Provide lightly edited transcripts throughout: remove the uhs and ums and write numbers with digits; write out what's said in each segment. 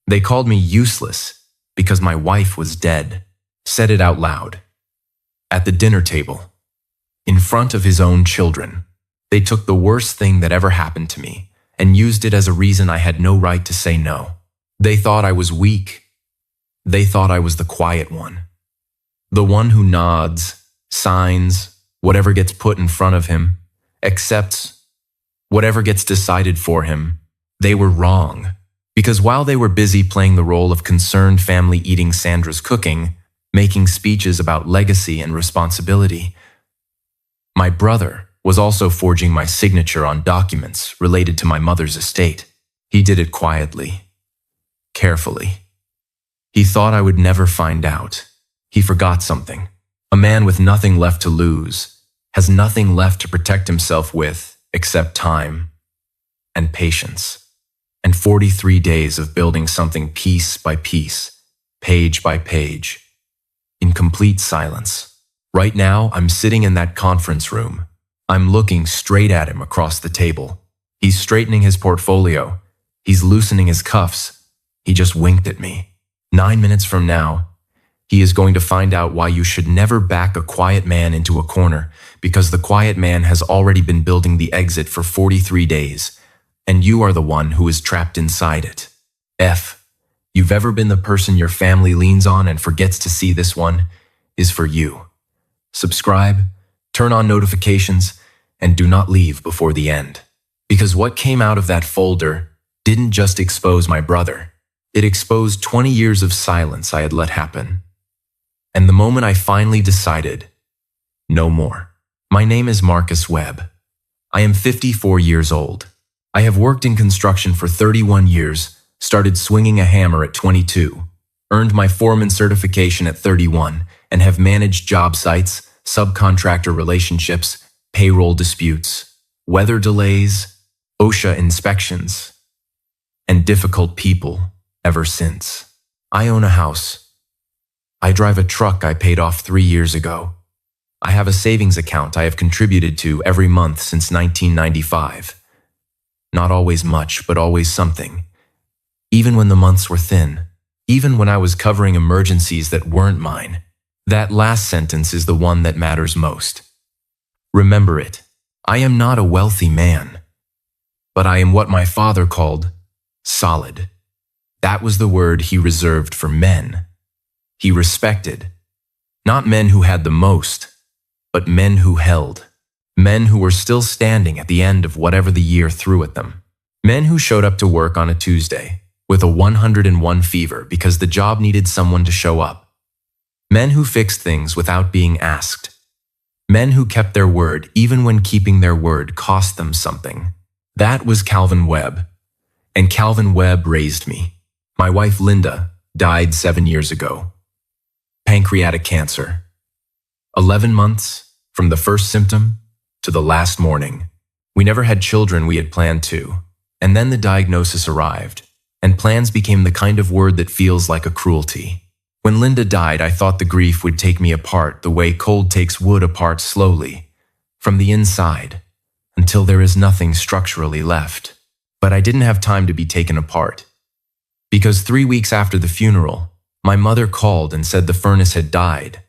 They called me useless because my wife was dead. Said it out loud. At the dinner table, in front of his own children. They took the worst thing that ever happened to me and used it as a reason I had no right to say no. They thought I was weak. They thought I was the quiet one. The one who nods, signs, whatever gets put in front of him, accepts whatever gets decided for him. They were wrong. Because while they were busy playing the role of concerned family eating Sandra's cooking, making speeches about legacy and responsibility, my brother was also forging my signature on documents related to my mother's estate. He did it quietly, carefully. He thought I would never find out. He forgot something. A man with nothing left to lose has nothing left to protect himself with except time and patience. And 43 days of building something piece by piece, page by page, in complete silence. Right now, I'm sitting in that conference room. I'm looking straight at him across the table. He's straightening his portfolio. He's loosening his cuffs. He just winked at me. 9 minutes from now, he is going to find out why you should never back a quiet man into a corner, because the quiet man has already been building the exit for 43 days, and you are the one who is trapped inside it. If you've ever been the person your family leans on and forgets to see, this one is for you. Subscribe, turn on notifications, and do not leave before the end. Because what came out of that folder didn't just expose my brother. It exposed 20 years of silence I had let happen. And the moment I finally decided, no more. My name is Marcus Webb. I am 54 years old. I have worked in construction for 31 years, started swinging a hammer at 22, earned my foreman certification at 31, and have managed job sites, subcontractor relationships, payroll disputes, weather delays, OSHA inspections, and difficult people ever since. I own a house. I drive a truck I paid off 3 years ago. I have a savings account I have contributed to every month since 1995. Not always much, but always something. Even when the months were thin, even when I was covering emergencies that weren't mine. That last sentence is the one that matters most. Remember it. I am not a wealthy man, but I am what my father called solid. That was the word he reserved for men. He respected. Not men who had the most, but men who held. Men who were still standing at the end of whatever the year threw at them. Men who showed up to work on a Tuesday with a 101 fever because the job needed someone to show up. Men who fixed things without being asked. Men who kept their word even when keeping their word cost them something. That was Calvin Webb. And Calvin Webb raised me. My wife Linda died 7 years ago. Pancreatic cancer. 11 months from the first symptom to the last morning. We never had children we had planned to. And then the diagnosis arrived, and plans became the kind of word that feels like a cruelty. When Linda died, I thought the grief would take me apart the way cold takes wood apart slowly, from the inside, until there is nothing structurally left. But I didn't have time to be taken apart. Because 3 weeks after the funeral, my mother called and said the furnace had died,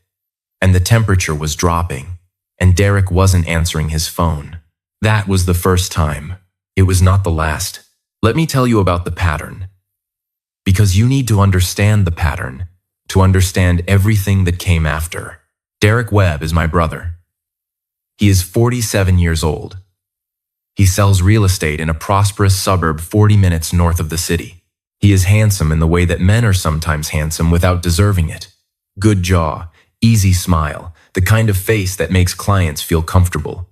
and the temperature was dropping, and Derek wasn't answering his phone. That was the first time. It was not the last. Let me tell you about the pattern. Because you need to understand the pattern to understand everything that came after. Derek Webb is my brother. He is 47 years old. He sells real estate in a prosperous suburb 40 minutes north of the city. He is handsome in the way that men are sometimes handsome without deserving it. Good jaw, easy smile, the kind of face that makes clients feel comfortable.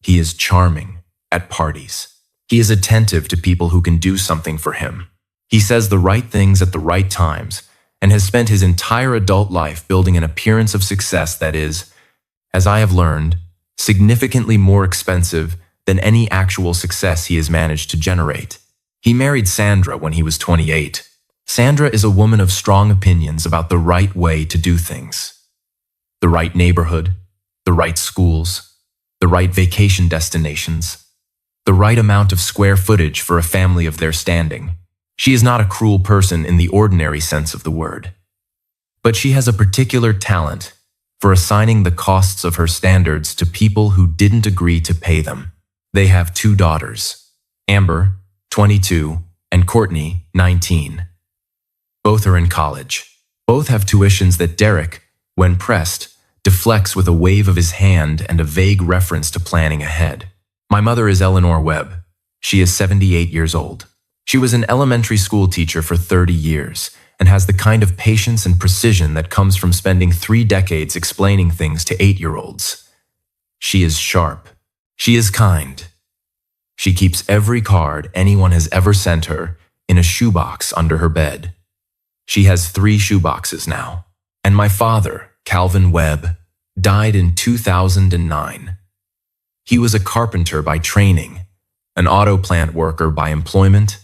He is charming at parties. He is attentive to people who can do something for him. He says the right things at the right times and has spent his entire adult life building an appearance of success that is, as I have learned, significantly more expensive than any actual success he has managed to generate. He married Sandra when he was 28. Sandra is a woman of strong opinions about the right way to do things. The right neighborhood, the right schools, the right vacation destinations, the right amount of square footage for a family of their standing. She is not a cruel person in the ordinary sense of the word, but she has a particular talent for assigning the costs of her standards to people who didn't agree to pay them. They have 2 daughters, Amber, 22, and Courtney, 19. Both are in college. Both have tuitions that Derek, when pressed, deflects with a wave of his hand and a vague reference to planning ahead. My mother is Eleanor Webb. She is 78 years old. She was an elementary school teacher for 30 years and has the kind of patience and precision that comes from spending 3 decades explaining things to 8-year-olds. She is sharp. She is kind. She keeps every card anyone has ever sent her in a shoebox under her bed. She has 3 shoeboxes now. And my father, Calvin Webb, died in 2009. He was a carpenter by training, an auto plant worker by employment,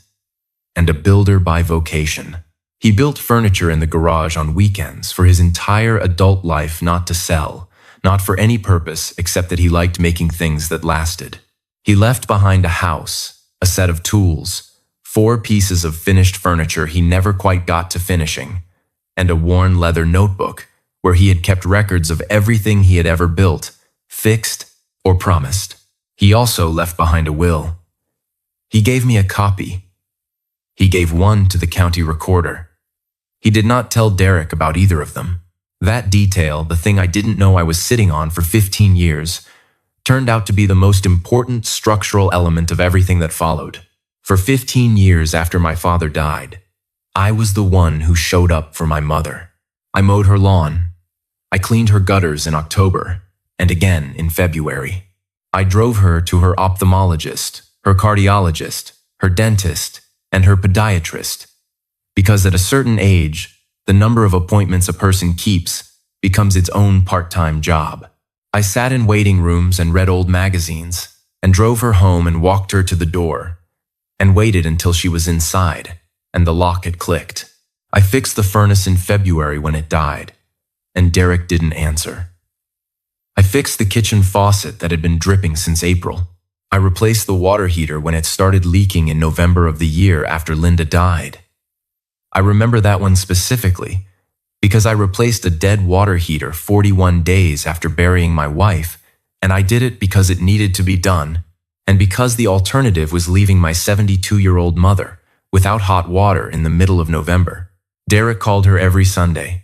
and a builder by vocation. He built furniture in the garage on weekends for his entire adult life, not to sell, not for any purpose except that he liked making things that lasted. He left behind a house, a set of tools, 4 pieces of finished furniture he never quite got to finishing, and a worn leather notebook where he had kept records of everything he had ever built, fixed, or promised. He also left behind a will. He gave me a copy. He gave one to the county recorder. He did not tell Derek about either of them. That detail, the thing I didn't know I was sitting on for 15 years, turned out to be the most important structural element of everything that followed. For 15 years after my father died, I was the one who showed up for my mother. I mowed her lawn. I cleaned her gutters in October, and again in February. I drove her to her ophthalmologist, her cardiologist, her dentist, and her podiatrist, because at a certain age, the number of appointments a person keeps becomes its own part-time job. I sat in waiting rooms and read old magazines, and drove her home and walked her to the door, and waited until she was inside, and the lock had clicked. I fixed the furnace in February when it died, and Derek didn't answer. I fixed the kitchen faucet that had been dripping since April. I replaced the water heater when it started leaking in November of the year after Linda died. I remember that one specifically because I replaced a dead water heater 41 days after burying my wife, and I did it because it needed to be done, and because the alternative was leaving my 72-year-old mother without hot water in the middle of November. Derek called her every Sunday.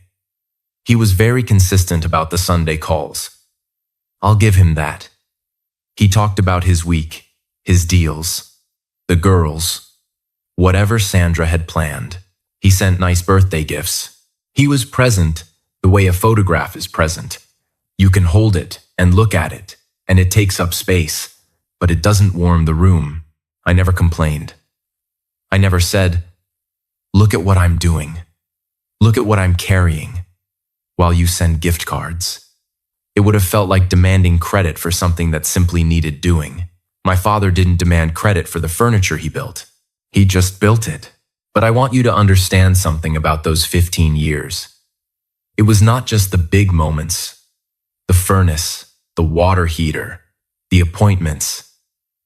He was very consistent about the Sunday calls. I'll give him that. He talked about his week, his deals, the girls, whatever Sandra had planned. He sent nice birthday gifts. He was present the way a photograph is present. You can hold it and look at it, and it takes up space, but it doesn't warm the room. I never complained. I never said, "Look at what I'm doing. Look at what I'm carrying," while you send gift cards. It would have felt like demanding credit for something that simply needed doing. My father didn't demand credit for the furniture he built. He just built it. But I want you to understand something about those 15 years. It was not just the big moments, the furnace, the water heater, the appointments.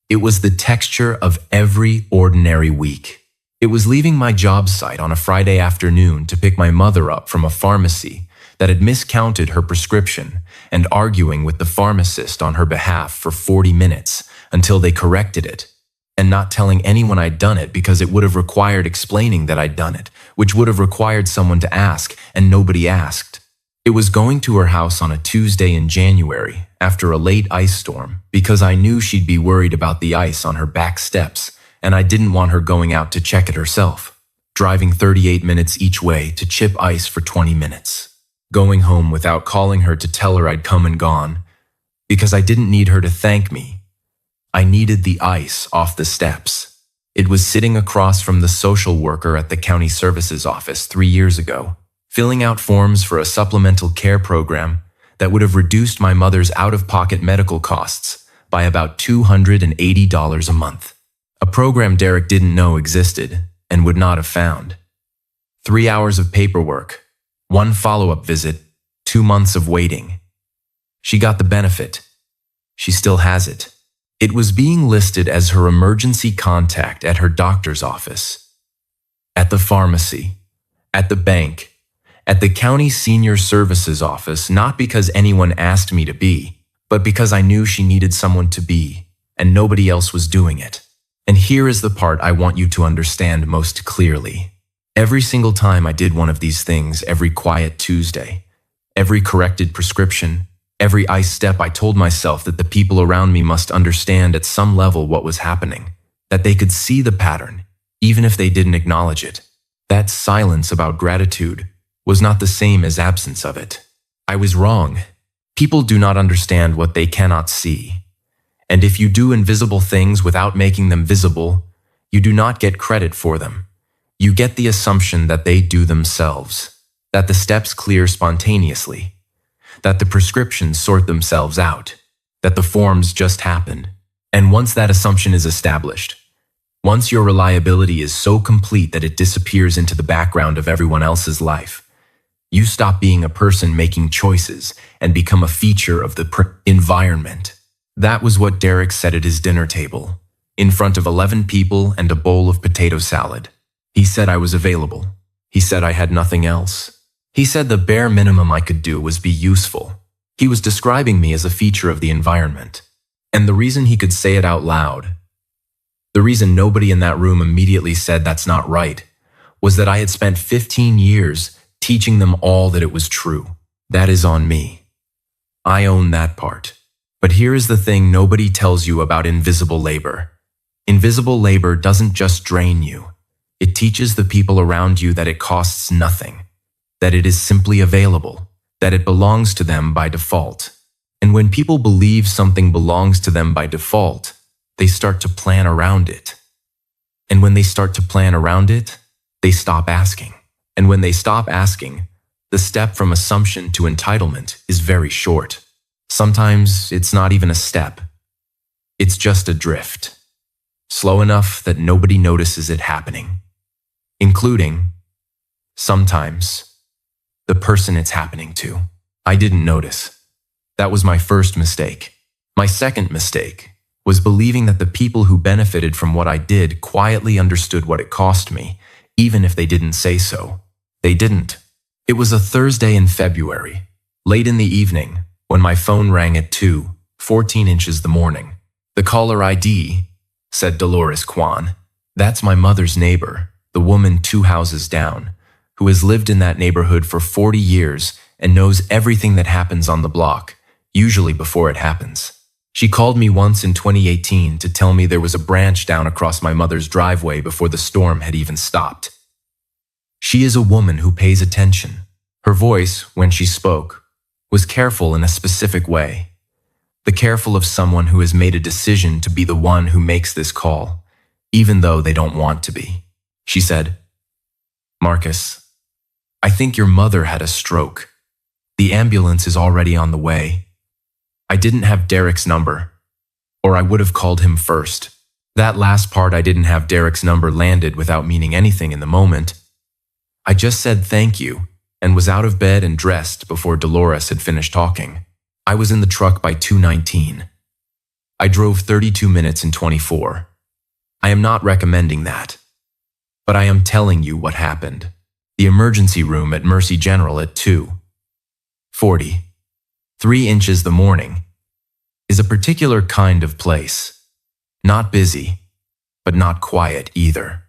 It was the texture of every ordinary week. It was leaving my job site on a Friday afternoon to pick my mother up from a pharmacy that had miscounted her prescription and arguing with the pharmacist on her behalf for 40 minutes until they corrected it, and not telling anyone I'd done it because it would have required explaining that I'd done it, which would have required someone to ask, and nobody asked. It was going to her house on a Tuesday in January after a late ice storm because I knew she'd be worried about the ice on her back steps, and I didn't want her going out to check it herself, driving 38 minutes each way to chip ice for 20 minutes. Going home without calling her to tell her I'd come and gone, because I didn't need her to thank me. I needed the ice off the steps. It was sitting across from the social worker at the county services office 3 years ago, filling out forms for a supplemental care program that would have reduced my mother's out-of-pocket medical costs by about $280 a month. A program Derek didn't know existed and would not have found. 3 hours of paperwork, 1 follow-up visit, 2 months of waiting. She got the benefit. She still has it. It was being listed as her emergency contact at her doctor's office. at the pharmacy, at the bank, at the county senior services office, not because anyone asked me to be, but because I knew she needed someone to be, and nobody else was doing it. And here is the part I want you to understand most clearly. Every single time I did one of these things, every quiet Tuesday, every corrected prescription, every ice step, I told myself that the people around me must understand at some level what was happening, that they could see the pattern, even if they didn't acknowledge it. That silence about gratitude was not the same as absence of it. I was wrong. People do not understand what they cannot see. And if you do invisible things without making them visible, you do not get credit for them. You get the assumption that they do themselves, that the steps clear spontaneously, that the prescriptions sort themselves out, that the forms just happen. And once that assumption is established, once your reliability is so complete that it disappears into the background of everyone else's life, you stop being a person making choices and become a feature of the environment. That was what Derek said at his dinner table, in front of 11 people and a bowl of potato salad. He said I was available. He said I had nothing else. He said the bare minimum I could do was be useful. He was describing me as a feature of the environment. And the reason he could say it out loud, the reason nobody in that room immediately said that's not right, was that I had spent 15 years teaching them all that it was true. That is on me. I own that part. But here is the thing nobody tells you about invisible labor. Invisible labor doesn't just drain you. It teaches the people around you that it costs nothing, that it is simply available, that it belongs to them by default. And when people believe something belongs to them by default, they start to plan around it. And when they start to plan around it, they stop asking. And when they stop asking, the step from assumption to entitlement is very short. Sometimes it's not even a step. It's just a drift, slow enough that nobody notices it happening, including, sometimes, the person it's happening to. I didn't notice. That was my first mistake. My second mistake was believing that the people who benefited from what I did quietly understood what it cost me, even if they didn't say so. They didn't. It was a Thursday in February, late in the evening, when my phone rang at 2:14 the morning. The caller ID, said Dolores Kwan. That's my mother's neighbor, the woman 2 houses down, who has lived in that neighborhood for 40 years and knows everything that happens on the block, usually before it happens. She called me once in 2018 to tell me there was a branch down across my mother's driveway before the storm had even stopped. She is a woman who pays attention. Her voice, when she spoke, was careful in a specific way. The careful of someone who has made a decision to be the one who makes this call, even though they don't want to be. She said, "Marcus, I think your mother had a stroke. The ambulance is already on the way." I didn't have Derek's number, or I would have called him first. That last part, I didn't have Derek's number, landed without meaning anything in the moment. I just said thank you and was out of bed and dressed before Dolores had finished talking. I was in the truck by 2:19. I drove 32 minutes in 24. I am not recommending that, but I am telling you what happened. The emergency room at Mercy General at 2:40, 3 inches the morning, is a particular kind of place. Not busy, but not quiet either.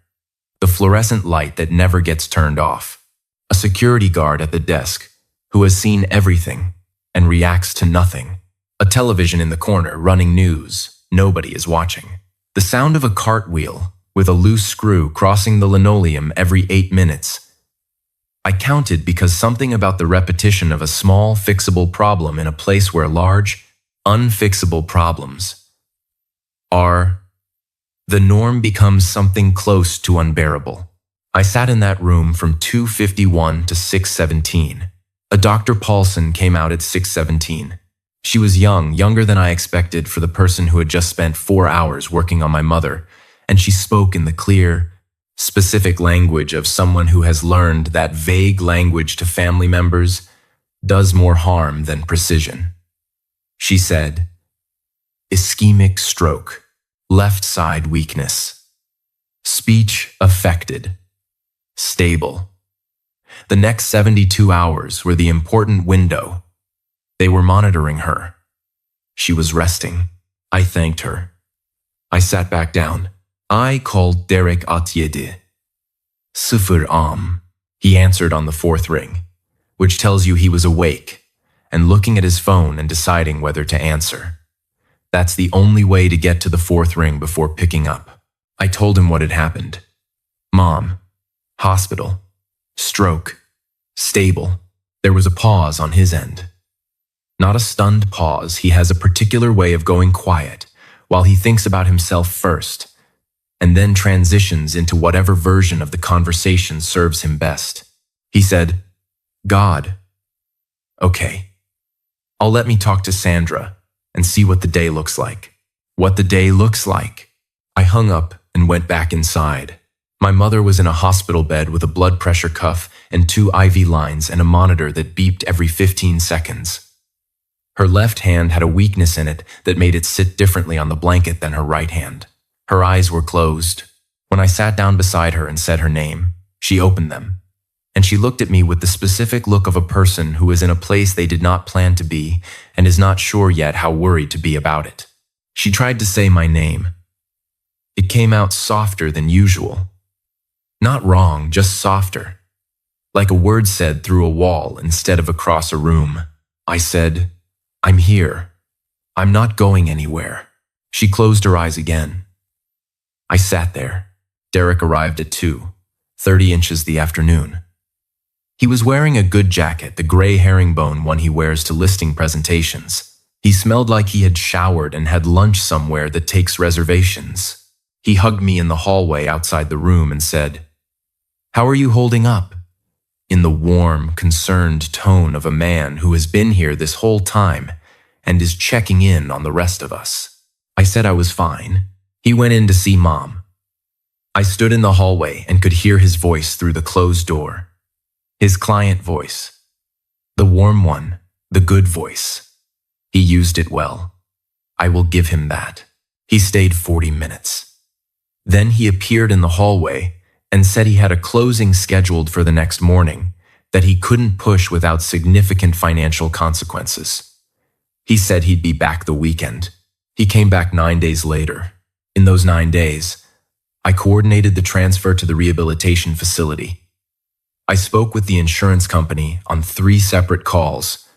The fluorescent light that never gets turned off. A security guard at the desk who has seen everything and reacts to nothing. A television in the corner running news. Nobody is watching. The sound of a cartwheel with a loose screw crossing the linoleum every 8 minutes. I counted because something about the repetition of a small, fixable problem in a place where large, unfixable problems are the norm becomes something close to unbearable. I sat in that room from 2:51 to 6:17. A Dr. Paulson came out at 6:17. She was young, younger than I expected for the person who had just spent 4 hours working on my mother, and she spoke in the clear, specific language of someone who has learned that vague language to family members does more harm than precision. She said, "Ischemic stroke, left side weakness, speech affected, stable. The next 72 hours were the important window. They were monitoring her. She was resting. I thanked her. I sat back down. I called Derek at 7. 0 He answered on the fourth ring, which tells you he was awake and looking at his phone and deciding whether to answer. That's the only way to get to the fourth ring before picking up. I told him what had happened. Mom, hospital, stroke, stable. There was a pause on his end. Not a stunned pause. He has a particular way of going quiet while he thinks about himself first, and then transitions into whatever version of the conversation serves him best. He said, God. Okay. I'll let me talk to Sandra and see what the day looks like. What the day looks like. I hung up and went back inside. My mother was in a hospital bed with a blood pressure cuff and 2 IV lines and a monitor that beeped every 15 seconds. Her left hand had a weakness in it that made it sit differently on the blanket than her right hand. Her eyes were closed. When I sat down beside her and said her name, she opened them, and she looked at me with the specific look of a person who is in a place they did not plan to be and is not sure yet how worried to be about it. She tried to say my name. It came out softer than usual. Not wrong, just softer. Like a word said through a wall instead of across a room. I said, I'm here. I'm not going anywhere. She closed her eyes again. I sat there. Derek arrived at 2:30 inches the afternoon. He was wearing a good jacket, the gray herringbone one he wears to listing presentations. He smelled like he had showered and had lunch somewhere that takes reservations. He hugged me in the hallway outside the room and said, How are you holding up? In the warm, concerned tone of a man who has been here this whole time and is checking in on the rest of us. I said I was fine. He went in to see Mom. I stood in the hallway and could hear his voice through the closed door. His client voice. The warm one, the good voice. He used it well. I will give him that. He stayed 40 minutes. Then he appeared in the hallway and said he had a closing scheduled for the next morning that he couldn't push without significant financial consequences. He said he'd be back the weekend. He came back 9 days later. In those 9 days, I coordinated the transfer to the rehabilitation facility. I spoke with the insurance company on 3 separate calls,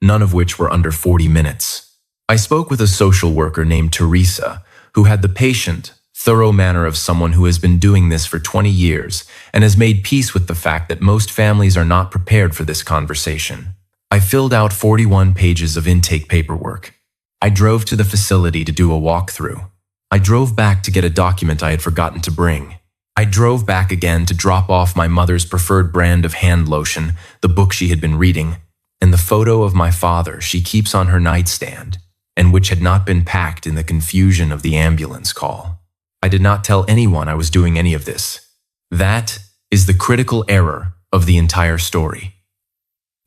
none of which were under 40 minutes. I spoke with a social worker named Teresa, who had the patient, thorough manner of someone who has been doing this for 20 years and has made peace with the fact that most families are not prepared for this conversation. I filled out 41 pages of intake paperwork. I drove to the facility to do a walkthrough. I drove back to get a document I had forgotten to bring. I drove back again to drop off my mother's preferred brand of hand lotion, the book she had been reading, and the photo of my father she keeps on her nightstand, and which had not been packed in the confusion of the ambulance call. I did not tell anyone I was doing any of this. That is the critical error of the entire story.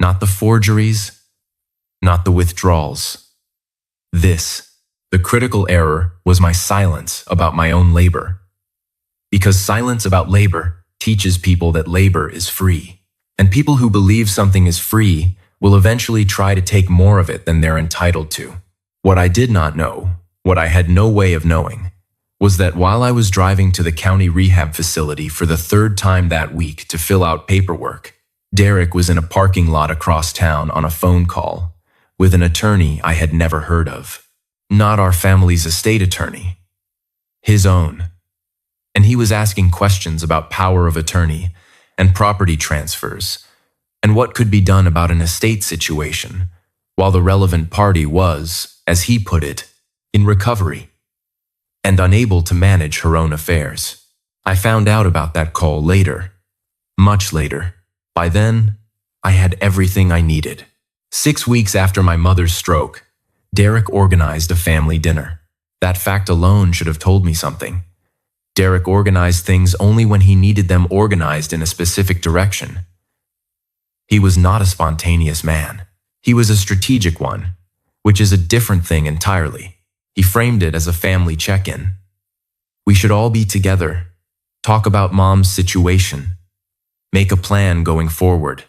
Not the forgeries, not the withdrawals. The critical error was my silence about my own labor. Because silence about labor teaches people that labor is free. And people who believe something is free will eventually try to take more of it than they're entitled to. What I did not know, what I had no way of knowing, was that while I was driving to the county rehab facility for the 3rd time that week to fill out paperwork, Derek was in a parking lot across town on a phone call with an attorney I had never heard of. Not our family's estate attorney. His own. And he was asking questions about power of attorney and property transfers and what could be done about an estate situation, while the relevant party was, as he put it, in recovery and unable to manage her own affairs. I found out about that call later, much later. By then, I had everything I needed. 6 weeks after my mother's stroke, Derek organized a family dinner. That fact alone should have told me something. Derek organized things only when he needed them organized in a specific direction. He was not a spontaneous man. He was a strategic one, which is a different thing entirely. He framed it as a family check-in. We should all be together, talk about Mom's situation, make a plan going forward.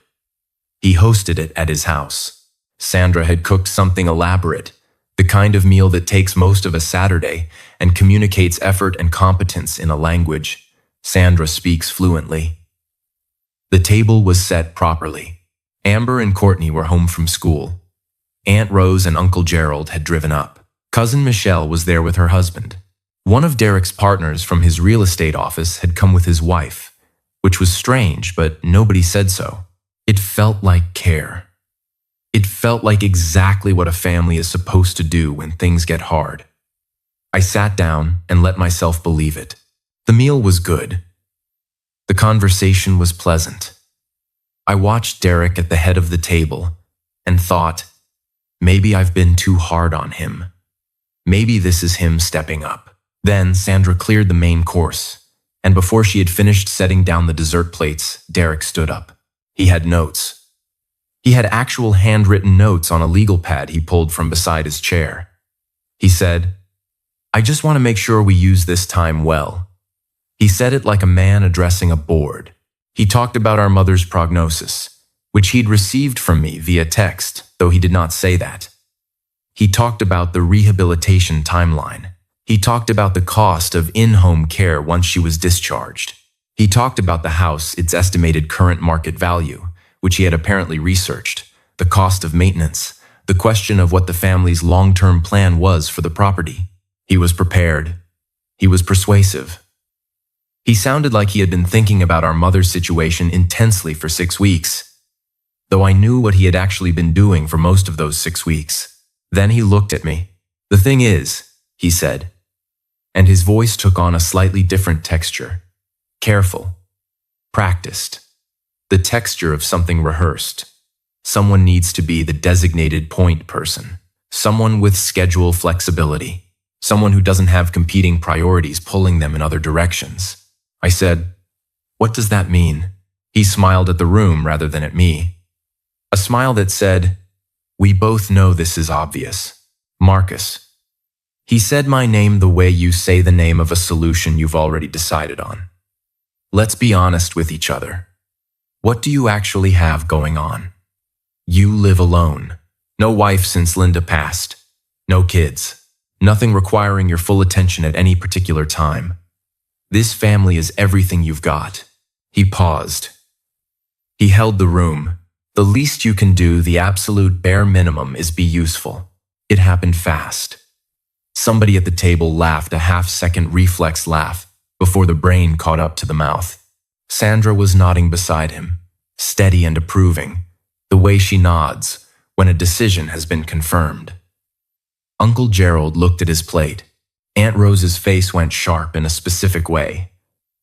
He hosted it at his house. Sandra had cooked something elaborate, the kind of meal that takes most of a Saturday and communicates effort and competence in a language Sandra speaks fluently. The table was set properly. Amber and Courtney were home from school. Aunt Rose and Uncle Gerald had driven up. Cousin Michelle was there with her husband. One of Derek's partners from his real estate office had come with his wife, which was strange, but nobody said so. It felt like care. It felt like exactly what a family is supposed to do when things get hard. I sat down and let myself believe it. The meal was good. The conversation was pleasant. I watched Derek at the head of the table and thought, maybe I've been too hard on him. Maybe this is him stepping up. Then Sandra cleared the main course, and before she had finished setting down the dessert plates, Derek stood up. He had notes. He had actual handwritten notes on a legal pad he pulled from beside his chair. He said, "I just want to make sure we use this time well." He said it like a man addressing a board. He talked about our mother's prognosis, which he'd received from me via text, though he did not say that. He talked about the rehabilitation timeline. He talked about the cost of in-home care once she was discharged. He talked about the house, its estimated current market value, which he had apparently researched, the cost of maintenance, the question of what the family's long-term plan was for the property. He was prepared. He was persuasive. He sounded like he had been thinking about our mother's situation intensely for 6 weeks, though I knew what he had actually been doing for most of those 6 weeks. Then he looked at me. "The thing is," he said, and his voice took on a slightly different texture. Careful. Practiced. The texture of something rehearsed. Someone needs to be the designated point person. Someone with schedule flexibility. Someone who doesn't have competing priorities pulling them in other directions. I said, "What does that mean?" He smiled at the room rather than at me. A smile that said, "We both know this is obvious. Marcus." He said my name the way you say the name of a solution you've already decided on. "Let's be honest with each other. What do you actually have going on? You live alone. No wife since Linda passed. No kids. Nothing requiring your full attention at any particular time. This family is everything you've got." He paused. He held the room. The least you can do, the absolute bare minimum, is be useful. It happened fast. Somebody at the table laughed, a half-second reflex laugh, before the brain caught up to the mouth. Sandra was nodding beside him, steady and approving, the way she nods when a decision has been confirmed. Uncle Gerald looked at his plate. Aunt Rose's face went sharp in a specific way.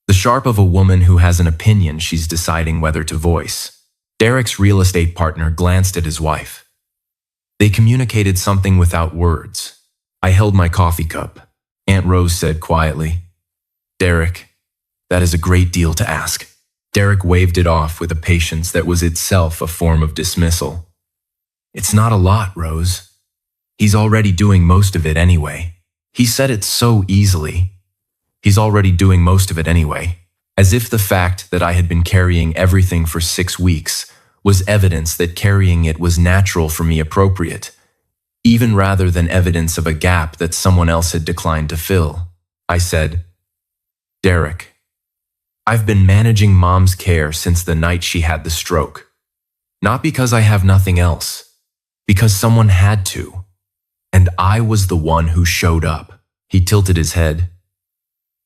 The sharp of a woman who has an opinion she's deciding whether to voice. Derek's real estate partner glanced at his wife. They communicated something without words. I held my coffee cup. Aunt Rose said quietly, "Derek, that is a great deal to ask." Derek waved it off with a patience that was itself a form of dismissal. "It's not a lot, Rose. He's already doing most of it anyway." He said it so easily. He's already doing most of it anyway, as if the fact that I had been carrying everything for 6 weeks was evidence that carrying it was natural for me, appropriate, even rather than evidence of a gap that someone else had declined to fill. I said, "Derek, I've been managing Mom's care since the night she had the stroke. Not because I have nothing else, because someone had to. And I was the one who showed up." He tilted his head.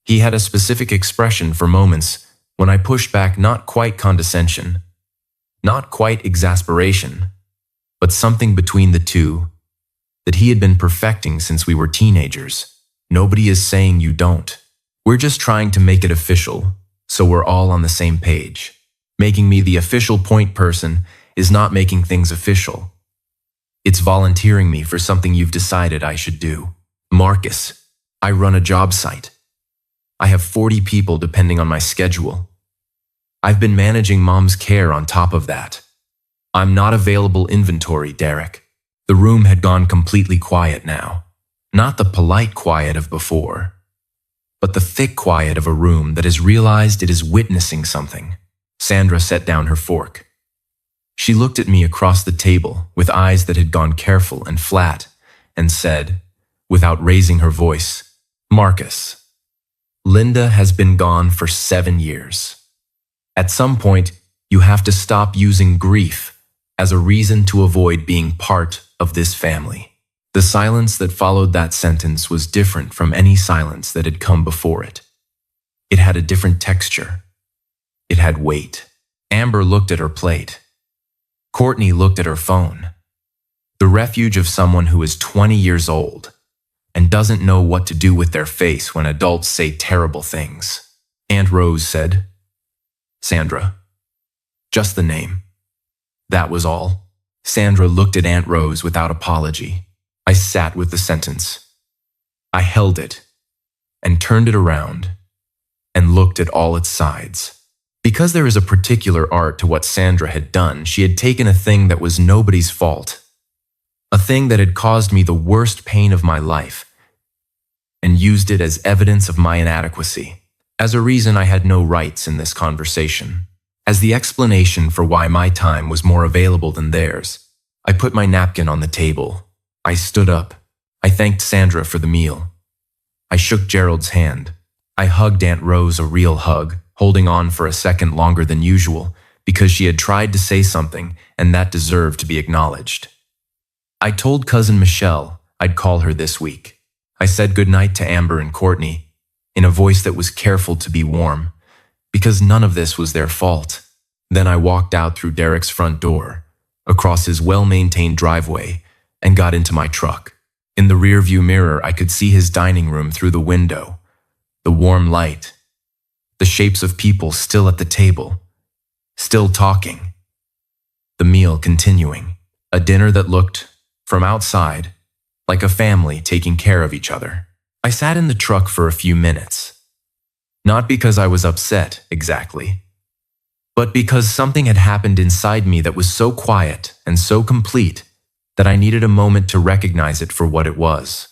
He had a specific expression for moments when I pushed back, not quite condescension, not quite exasperation, but something between the two that he had been perfecting since we were teenagers. "Nobody is saying you don't. We're just trying to make it official, so we're all on the same page. Making me the official point person is not making things official. It's volunteering me for something you've decided I should do. Marcus, I run a job site. I have 40 people depending on my schedule. I've been managing Mom's care on top of that. I'm not available inventory, Derek." The room had gone completely quiet now. Not the polite quiet of before, but the thick quiet of a room that has realized it is witnessing something. Sandra set down her fork. She looked at me across the table with eyes that had gone careful and flat and said, without raising her voice, "Marcus, Linda has been gone for 7 years. At some point, you have to stop using grief as a reason to avoid being part of this family." The silence that followed that sentence was different from any silence that had come before it. It had a different texture. It had weight. Amber looked at her plate. Courtney looked at her phone. The refuge of someone who is 20 years old and doesn't know what to do with their face when adults say terrible things. Aunt Rose said, "Sandra." Just the name. That was all. Sandra looked at Aunt Rose without apology. I sat with the sentence. I held it and turned it around and looked at all its sides. Because there is a particular art to what Sandra had done, she had taken a thing that was nobody's fault, a thing that had caused me the worst pain of my life, and used it as evidence of my inadequacy, as a reason I had no rights in this conversation, as the explanation for why my time was more available than theirs. I put my napkin on the table. I stood up. I thanked Sandra for the meal. I shook Gerald's hand. I hugged Aunt Rose, a real hug, holding on for a second longer than usual because she had tried to say something and that deserved to be acknowledged. I told Cousin Michelle I'd call her this week. I said goodnight to Amber and Courtney in a voice that was careful to be warm because none of this was their fault. Then I walked out through Derek's front door, across his well-maintained driveway, and got into my truck. In the rearview mirror, I could see his dining room through the window, the warm light, the shapes of people still at the table, still talking, the meal continuing, a dinner that looked, from outside, like a family taking care of each other. I sat in the truck for a few minutes, not because I was upset, exactly, but because something had happened inside me that was so quiet and so complete that I needed a moment to recognize it for what it was.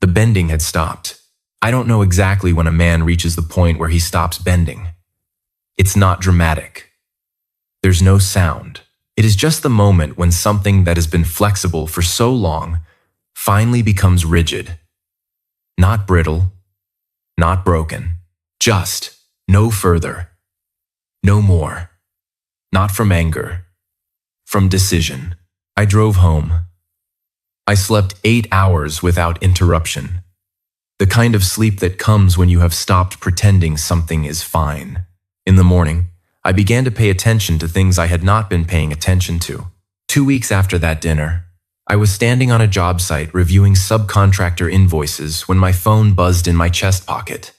The bending had stopped. I don't know exactly when a man reaches the point where he stops bending. It's not dramatic. There's no sound. It is just the moment when something that has been flexible for so long finally becomes rigid. Not brittle, not broken, just no further, no more. Not from anger, from decision. I drove home. I slept 8 hours without interruption. The kind of sleep that comes when you have stopped pretending something is fine. In the morning, I began to pay attention to things I had not been paying attention to. 2 weeks after that dinner, I was standing on a job site reviewing subcontractor invoices when my phone buzzed in my chest pocket.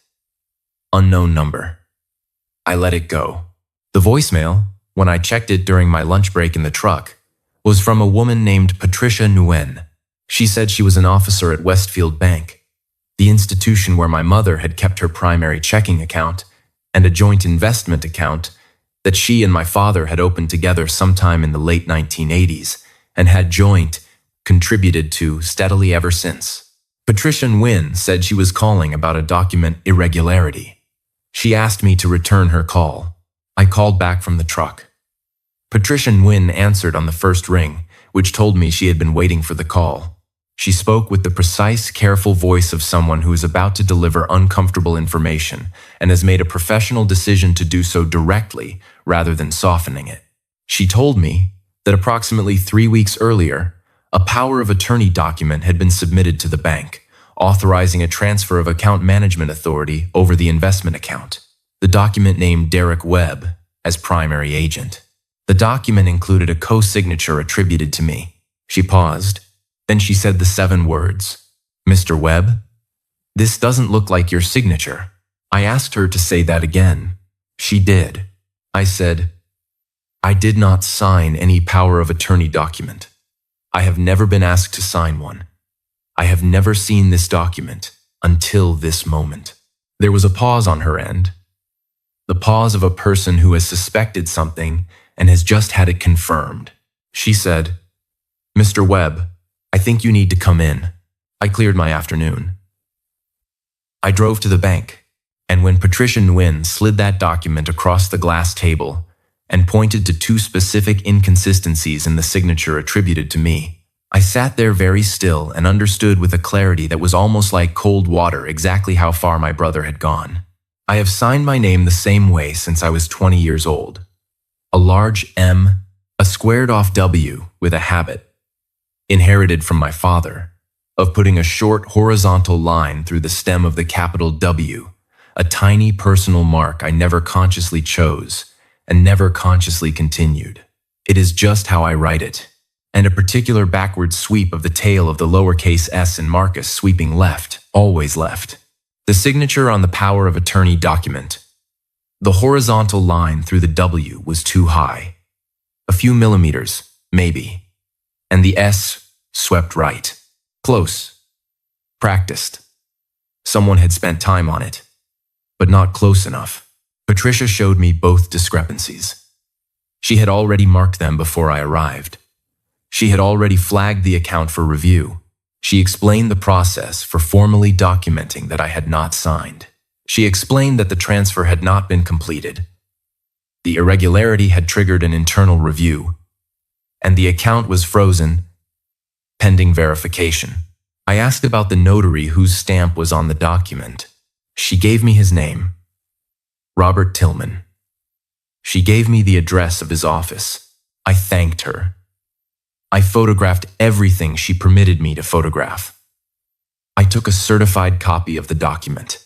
Unknown number. I let it go. The voicemail, when I checked it during my lunch break in the truck, was from a woman named Patricia Nguyen. She said she was an officer at Westfield Bank, the institution where my mother had kept her primary checking account and a joint investment account that she and my father had opened together sometime in the late 1980s and had joint contributed to steadily ever since. Patricia Nguyen said she was calling about a document irregularity. She asked me to return her call. I called back from the truck. Patricia Nguyen answered on the first ring, which told me she had been waiting for the call. She spoke with the precise, careful voice of someone who is about to deliver uncomfortable information and has made a professional decision to do so directly rather than softening it. She told me that approximately 3 weeks earlier, a power of attorney document had been submitted to the bank, authorizing a transfer of account management authority over the investment account. The document named Derek Webb as primary agent. The document included a co-signature attributed to me. She paused. Then she said the 7 words, "Mr. Webb, this doesn't look like your signature." I asked her to say that again. She did. I said, "I did not sign any power of attorney document. I have never been asked to sign one. I have never seen this document until this moment." There was a pause on her end. The pause of a person who has suspected something and has just had it confirmed. She said, "Mr. Webb, I think you need to come in." I cleared my afternoon. I drove to the bank, and when Patricia Nguyen slid that document across the glass table, and pointed to two specific inconsistencies in the signature attributed to me. I sat there very still and understood with a clarity that was almost like cold water exactly how far my brother had gone. I have signed my name the same way since I was 20 years old. A large M, a squared-off W with a habit, inherited from my father, of putting a short horizontal line through the stem of the capital W, a tiny personal mark I never consciously chose and never consciously continued. It is just how I write it, and a particular backward sweep of the tail of the lowercase s in Marcus sweeping left, always left. The signature on the power of attorney document. The horizontal line through the W was too high. A few millimeters, maybe. And the S swept right. Close. Practiced. Someone had spent time on it, but not close enough. Patricia showed me both discrepancies. She had already marked them before I arrived. She had already flagged the account for review. She explained the process for formally documenting that I had not signed. She explained that the transfer had not been completed. The irregularity had triggered an internal review, and the account was frozen, pending verification. I asked about the notary whose stamp was on the document. She gave me his name, Robert Tillman. She gave me the address of his office. I thanked her. I photographed everything she permitted me to photograph. I took a certified copy of the document.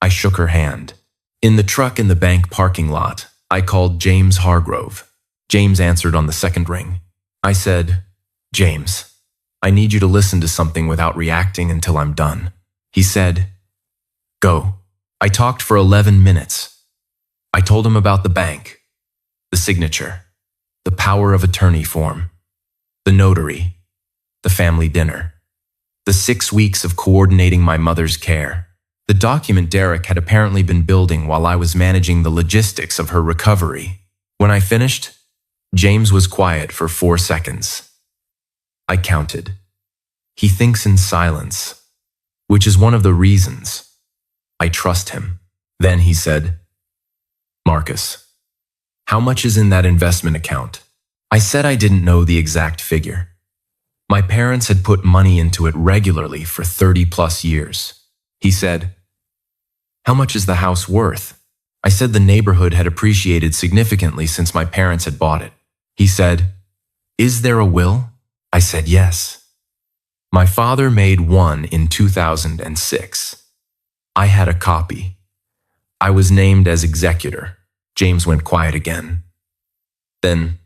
I shook her hand. In the truck in the bank parking lot, I called James Hargrove. James answered on the second ring. I said, "James, I need you to listen to something without reacting until I'm done." He said, "Go." I talked for 11 minutes. I told him about the bank, the signature, the power of attorney form, the notary, the family dinner, the 6 weeks of coordinating my mother's care. The document Derek had apparently been building while I was managing the logistics of her recovery. When I finished, James was quiet for 4 seconds. I counted. He thinks in silence, which is one of the reasons I trust him. Then he said, "Marcus, how much is in that investment account?" I said I didn't know the exact figure. My parents had put money into it regularly for 30+ years. He said, "How much is the house worth?" I said the neighborhood had appreciated significantly since my parents had bought it. He said, "Is there a will?" I said yes. My father made one in 2006. I had a copy. I was named as executor. James went quiet again. Then,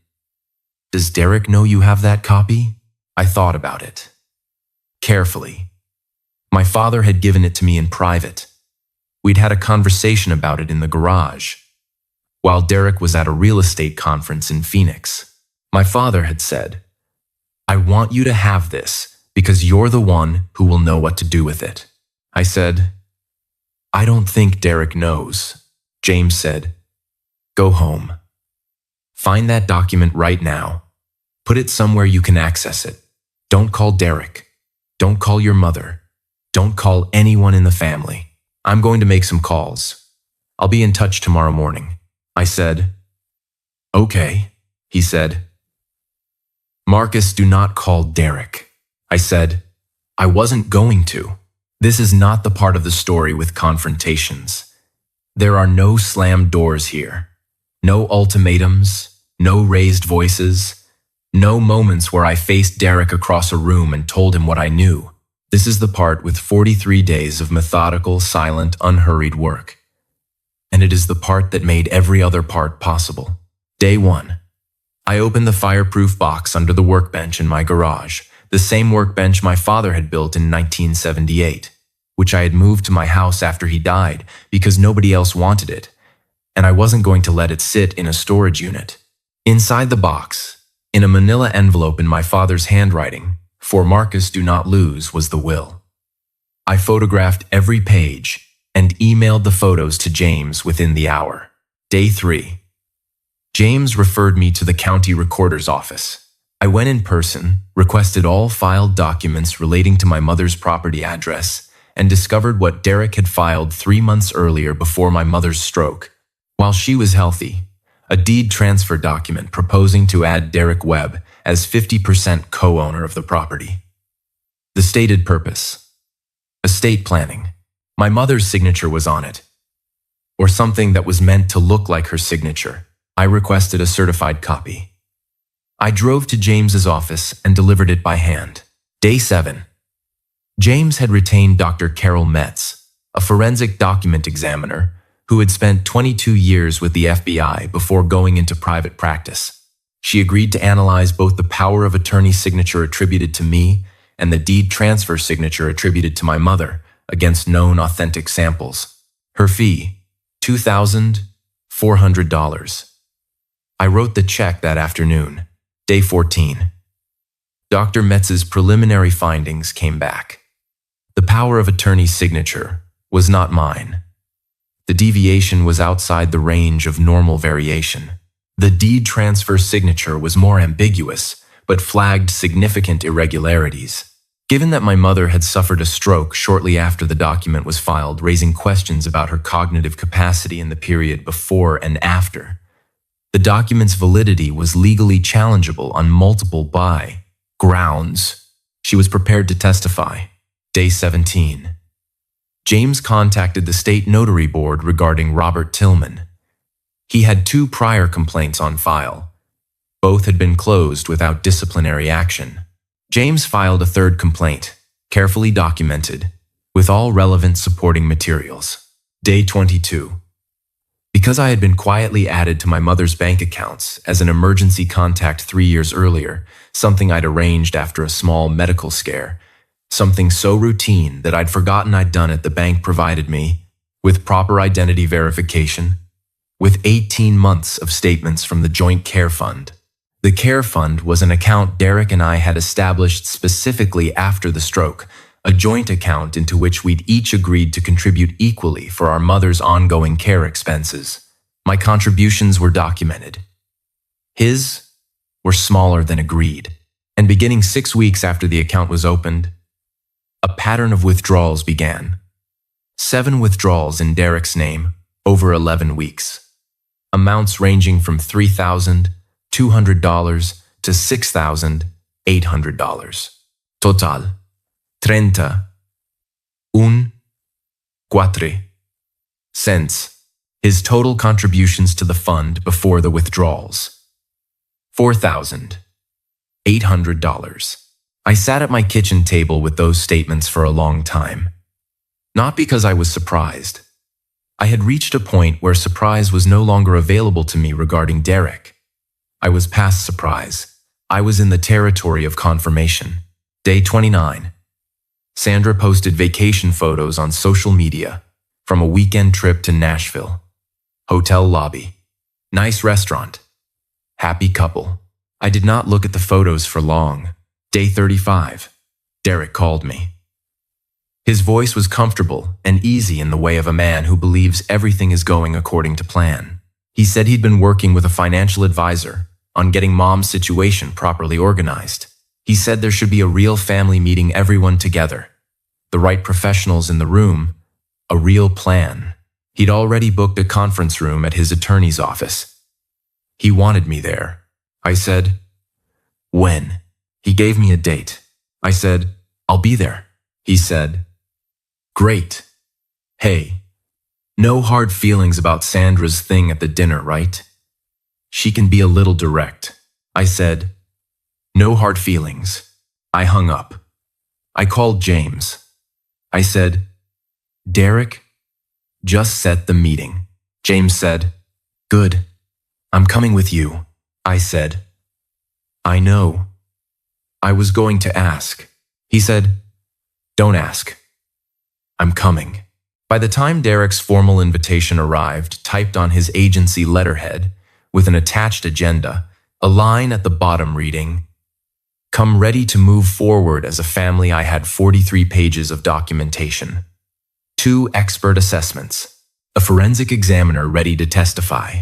"Does Derek know you have that copy?" I thought about it. Carefully. My father had given it to me in private. We'd had a conversation about it in the garage, while Derek was at a real estate conference in Phoenix. My father had said, "I want you to have this because you're the one who will know what to do with it." I said, "I don't think Derek knows." James said, "Go home. Find that document right now. Put it somewhere you can access it. Don't call Derek. Don't call your mother. Don't call anyone in the family. I'm going to make some calls. I'll be in touch tomorrow morning." I said, "Okay," he said. "Marcus, do not call Derek." I said, "I wasn't going to. This is not the part of the story with confrontations. There are no slammed doors here. No ultimatums, no raised voices, no moments where I faced Derek across a room and told him what I knew. This is the part with 43 days of methodical, silent, unhurried work. And it is the part that made every other part possible. Day 1. I opened the fireproof box under the workbench in my garage, the same workbench my father had built in 1978, which I had moved to my house after he died because nobody else wanted it, and I wasn't going to let it sit in a storage unit. Inside the box, in a manila envelope in my father's handwriting, "For Marcus do not lose," was the will. I photographed every page and emailed the photos to James within the hour. Day 3. James referred me to the county recorder's office. I went in person, requested all filed documents relating to my mother's property address, and discovered what Derek had filed 3 months earlier before my mother's stroke. While she was healthy, a deed transfer document proposing to add Derek Webb as 50% co-owner of the property. The stated purpose: estate planning. My mother's signature was on it, or something that was meant to look like her signature. I requested a certified copy. I drove to James's office and delivered it by hand. Day 7. James had retained Dr. Carol Metz, a forensic document examiner who had spent 22 years with the FBI before going into private practice. She agreed to analyze both the power of attorney signature attributed to me and the deed transfer signature attributed to my mother against known authentic samples. Her fee, $2,400. I wrote the check that afternoon. Day 14. Dr. Metz's preliminary findings came back. The power of attorney's signature was not mine. The deviation was outside the range of normal variation. The deed transfer signature was more ambiguous, but flagged significant irregularities. Given that my mother had suffered a stroke shortly after the document was filed, raising questions about her cognitive capacity in the period before and after, the document's validity was legally challengeable on multiple grounds. She was prepared to testify. Day 17. James contacted the state notary board regarding Robert Tillman. He had 2 prior complaints on file. Both had been closed without disciplinary action. James filed a 3rd complaint, carefully documented, with all relevant supporting materials. Day 22. Because I had been quietly added to my mother's bank accounts as an emergency contact 3 years earlier, something I'd arranged after a small medical scare, something so routine that I'd forgotten I'd done it, the bank provided me with proper identity verification, with 18 months of statements from the Joint Care Fund. The Care Fund was an account Derek and I had established specifically after the stroke, a joint account into which we'd each agreed to contribute equally for our mother's ongoing care expenses. My contributions were documented. His were smaller than agreed, and beginning 6 weeks after the account was opened, a pattern of withdrawals began. 7 withdrawals in Derek's name over 11 weeks. Amounts ranging from $3,200 to $6,800. Total, 31 cents. His total contributions to the fund before the withdrawals, $4,800. I sat at my kitchen table with those statements for a long time. Not because I was surprised. I had reached a point where surprise was no longer available to me regarding Derek. I was past surprise. I was in the territory of confirmation. Day 29. Sandra posted vacation photos on social media from a weekend trip to Nashville. Hotel lobby. Nice restaurant. Happy couple. I did not look at the photos for long. Day 35. Derek called me. His voice was comfortable and easy in the way of a man who believes everything is going according to plan. He said he'd been working with a financial advisor on getting Mom's situation properly organized. He said there should be a real family meeting, everyone together, the right professionals in the room, a real plan. He'd already booked a conference room at his attorney's office. He wanted me there. I said, when? He gave me a date. I said, I'll be there. He said, great. Hey, no hard feelings about Sandra's thing at the dinner, right? She can be a little direct. I said, no hard feelings. I hung up. I called James. I said, Derek, just set the meeting. James said, good. I'm coming with you. I said, I know. I was going to ask. He said, don't ask. I'm coming. By the time Derek's formal invitation arrived, typed on his agency letterhead, with an attached agenda, a line at the bottom reading, come ready to move forward as a family, I had 43 pages of documentation, 2 expert assessments, a forensic examiner ready to testify,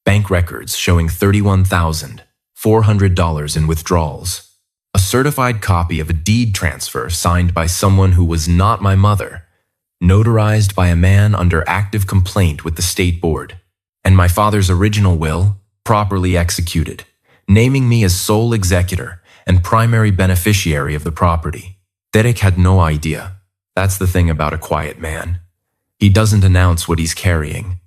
bank records showing $31,400 in withdrawals, a certified copy of a deed transfer signed by someone who was not my mother, notarized by a man under active complaint with the state board, and my father's original will, properly executed, naming me as sole executor and primary beneficiary of the property. Derek had no idea. That's the thing about a quiet man. He doesn't announce what he's carrying.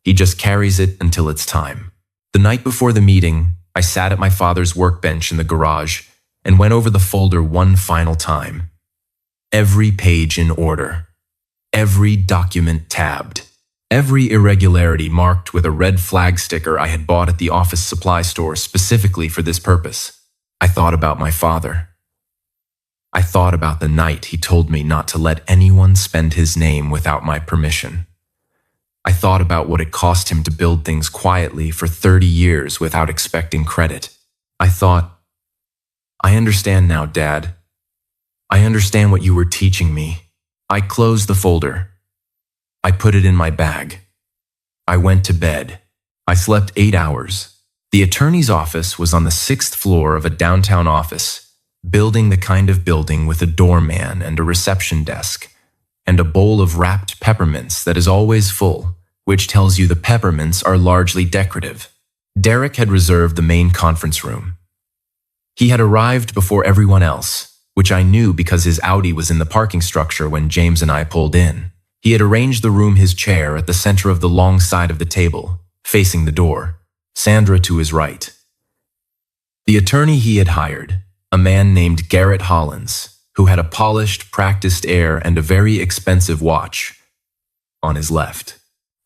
He just carries it until it's time. The night before the meeting, I sat at my father's workbench in the garage and went over the folder one final time. Every page in order. Every document tabbed. Every irregularity marked with a red flag sticker I had bought at the office supply store specifically for this purpose. I thought about my father. I thought about the night he told me not to let anyone spend his name without my permission. I thought about what it cost him to build things quietly for 30 years without expecting credit. I thought, I understand now, Dad. I understand what you were teaching me. I closed the folder. I put it in my bag. I went to bed. I slept 8 hours. The attorney's office was on the 6th floor of a downtown office, building the kind of building with a doorman and a reception desk, and a bowl of wrapped peppermints that is always full, which tells you the peppermints are largely decorative. Derek had reserved the main conference room. He had arrived before everyone else, which I knew because his Audi was in the parking structure when James and I pulled in. He had arranged the room his chair at the center of the long side of the table, facing the door, Sandra to his right. The attorney he had hired, a man named Garrett Hollins, who had a polished, practiced air and a very expensive watch, on his left.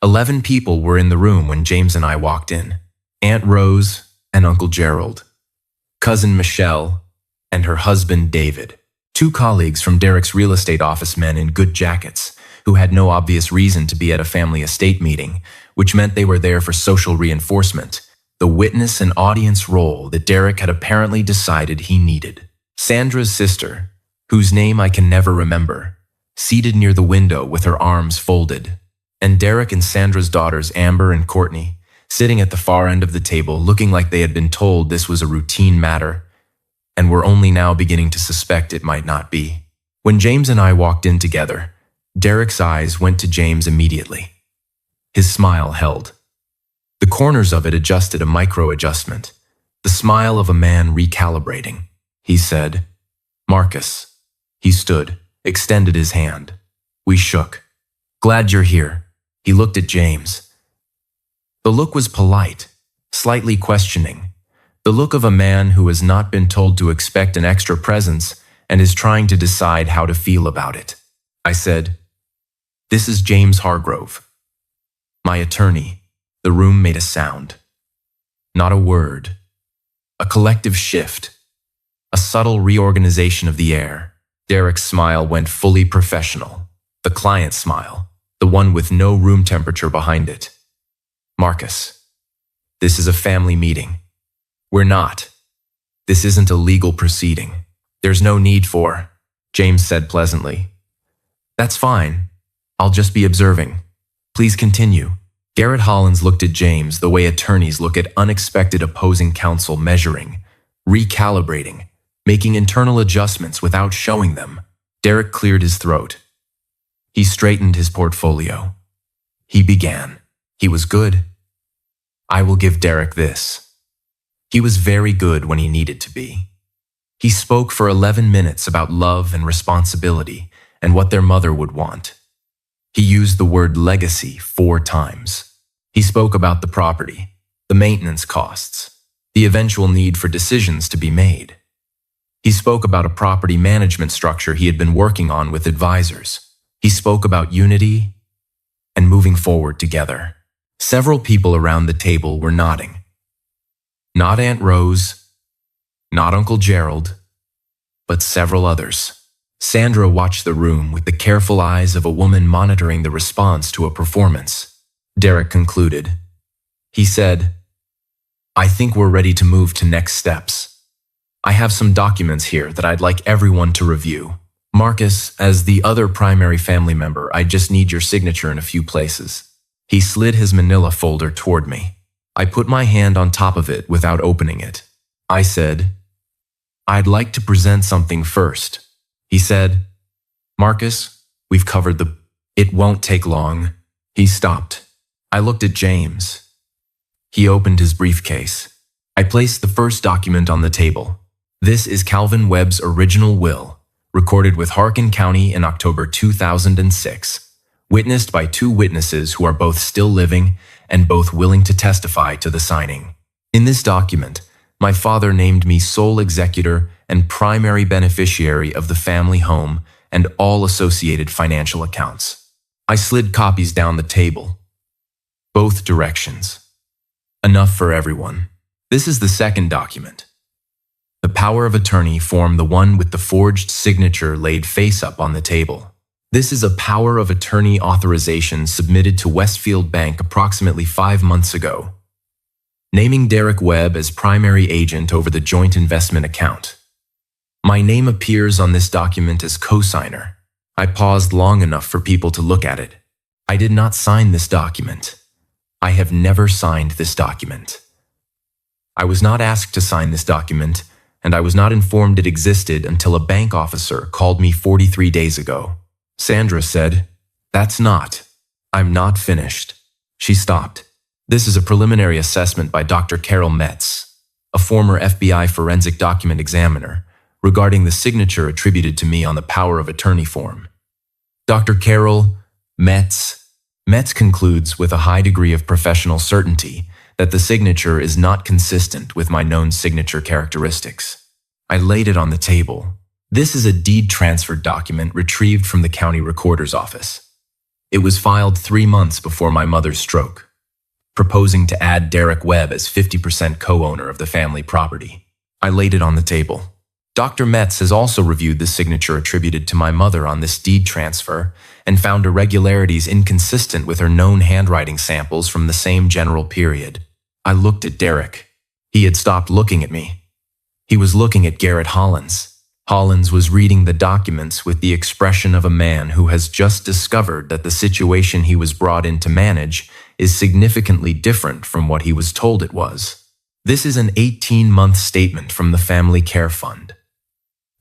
11 people were in the room when James and I walked in. Aunt Rose and Uncle Gerald, cousin Michelle, and her husband David, 2 colleagues from Derek's real estate office men in good jackets, who had no obvious reason to be at a family estate meeting, which meant they were there for social reinforcement, the witness and audience role that Derek had apparently decided he needed. Sandra's sister, whose name I can never remember, seated near the window with her arms folded, and Derek and Sandra's daughters Amber and Courtney, sitting at the far end of the table looking like they had been told this was a routine matter, and were only now beginning to suspect it might not be. When James and I walked in together, Derek's eyes went to James immediately. His smile held. The corners of it adjusted a micro-adjustment, the smile of a man recalibrating. He said, "Marcus." He stood, extended his hand. We shook. "Glad you're here." He looked at James. The look was polite, slightly questioning, the look of a man who has not been told to expect an extra presence and is trying to decide how to feel about it. I said, "This is James Hargrove, my attorney." The room made a sound. Not a word. A collective shift. A subtle reorganization of the air. Derek's smile went fully professional. The client smile, the one with no room temperature behind it. "Marcus, this is a family meeting. We're not. This isn't a legal proceeding. There's no need for," James said pleasantly. "That's fine. I'll just be observing. Please continue." Garrett Hollins looked at James the way attorneys look at unexpected opposing counsel, measuring, recalibrating, making internal adjustments without showing them. Derek cleared his throat. He straightened his portfolio. He began. He was good. I will give Derek this. He was very good when he needed to be. He spoke for 11 minutes about love and responsibility and what their mother would want. He used the word legacy 4 times. He spoke about the property, the maintenance costs, the eventual need for decisions to be made. He spoke about a property management structure he had been working on with advisors. He spoke about unity and moving forward together. Several people around the table were nodding. Not Aunt Rose, not Uncle Gerald, but several others. Sandra watched the room with the careful eyes of a woman monitoring the response to a performance. Derek concluded. He said, "I think we're ready to move to next steps. I have some documents here that I'd like everyone to review. Marcus, as the other primary family member, I just need your signature in a few places." He slid his manila folder toward me. I put my hand on top of it without opening it. I said, "I'd like to present something first." He said, "Marcus, we've covered the... It won't take long." He stopped. I looked at James. He opened his briefcase. I placed the first document on the table. This is Calvin Webb's original will, recorded with Harkin County in October 2006, witnessed by 2 witnesses who are both still living and both willing to testify to the signing. In this document, my father named me sole executor and primary beneficiary of the family home and all associated financial accounts. I slid copies down the table. Both directions. Enough for everyone. This is the second document. The power of attorney form the one with the forged signature laid face up on the table. This is a power of attorney authorization submitted to Westfield Bank approximately 5 months ago, naming Derek Webb as primary agent over the joint investment account. My name appears on this document as co-signer. I paused long enough for people to look at it. I did not sign this document. I have never signed this document. I was not asked to sign this document, and I was not informed it existed until a bank officer called me 43 days ago. Sandra said, "That's not. I'm not finished." She stopped. This is a preliminary assessment by Dr. Carol Metz, a former FBI forensic document examiner, regarding the signature attributed to me on the power of attorney form. Dr. Carol Metz concludes with a high degree of professional certainty that the signature is not consistent with my known signature characteristics. I laid it on the table. This is a deed transfer document retrieved from the county recorder's office. It was filed 3 months before my mother's stroke, proposing to add Derek Webb as 50% co-owner of the family property. I laid it on the table. Dr. Metz has also reviewed the signature attributed to my mother on this deed transfer and found irregularities inconsistent with her known handwriting samples from the same general period. I looked at Derek. He had stopped looking at me. He was looking at Garrett Hollins. Hollins was reading the documents with the expression of a man who has just discovered that the situation he was brought in to manage is significantly different from what he was told it was. This is an 18-month statement from the Family Care Fund.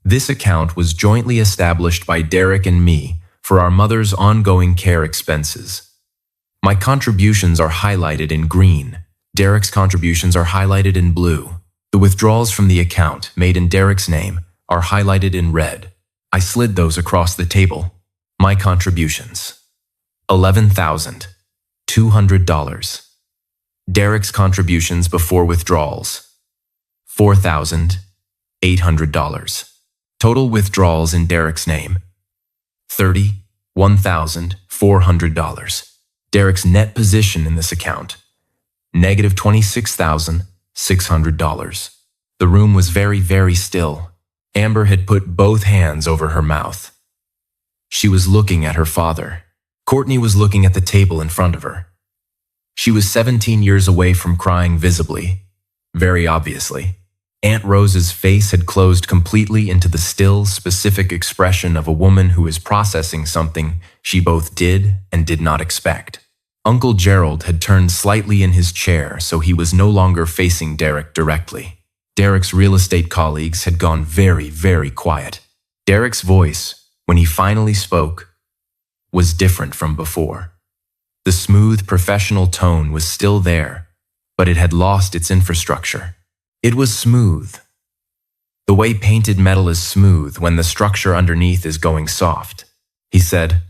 This account was jointly established by Derek and me for our mother's ongoing care expenses. My contributions are highlighted in green. Derek's contributions are highlighted in blue. The withdrawals from the account made in Derek's name are highlighted in red. I slid those across the table. My contributions: $11,200. Derek's contributions before withdrawals: $4,800. Total withdrawals in Derek's name: $31,400. Derek's net position in this account: negative $26,600. The room was very, very still. Amber had put both hands over her mouth. She was looking at her father. Courtney was looking at the table in front of her. She was 17 years away from crying visibly, very obviously. Aunt Rose's face had closed completely into the still, specific expression of a woman who is processing something she both did and did not expect. Uncle Gerald had turned slightly in his chair, so he was no longer facing Derek directly. Derek's real estate colleagues had gone very, very quiet. Derek's voice, when he finally spoke, was different from before. The smooth, professional tone was still there, but it had lost its infrastructure. It was smooth. The way painted metal is smooth when the structure underneath is going soft. He said,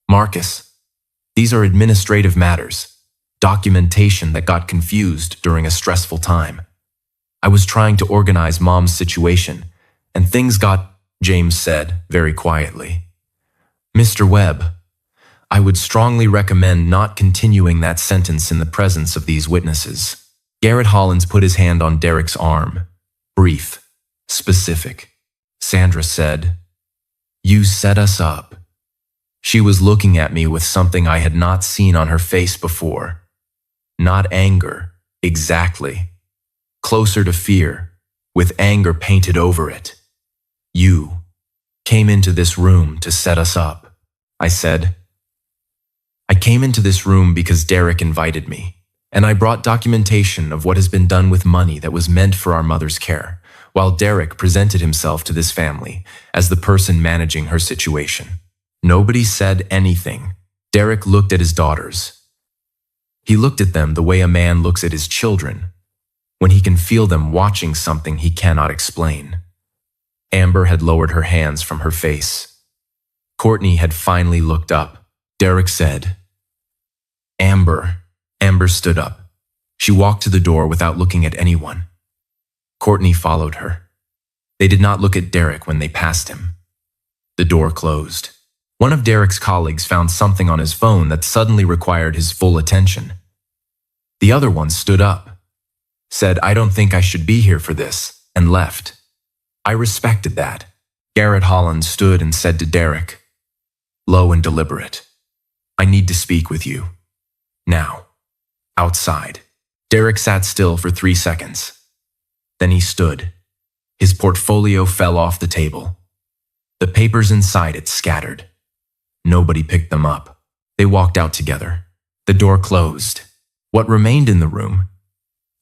"Marcus, these are administrative matters, documentation that got confused during a stressful time. I was trying to organize Mom's situation, and things got," James said very quietly. "Mr. Webb, I would strongly recommend not continuing that sentence in the presence of these witnesses." Garrett Hollins put his hand on Derek's arm. Brief, specific. Sandra said, "You set us up." She was looking at me with something I had not seen on her face before. Not anger, exactly. Closer to fear, with anger painted over it. "You came into this room to set us up," I said. "I came into this room because Derek invited me. And I brought documentation of what has been done with money that was meant for our mother's care, while Derek presented himself to this family as the person managing her situation." Nobody said anything. Derek looked at his daughters. He looked at them the way a man looks at his children, when he can feel them watching something he cannot explain. Amber had lowered her hands from her face. Courtney had finally looked up. Derek said, "Amber." Amber stood up. She walked to the door without looking at anyone. Courtney followed her. They did not look at Derek when they passed him. The door closed. One of Derek's colleagues found something on his phone that suddenly required his full attention. The other one stood up, said, "I don't think I should be here for this," and left. I respected that. Garrett Holland stood and said to Derek, low and deliberate, "I need to speak with you. Now." Outside. Derek sat still for 3 seconds. Then he stood. His portfolio fell off the table. The papers inside it scattered. Nobody picked them up. They walked out together. The door closed. What remained in the room?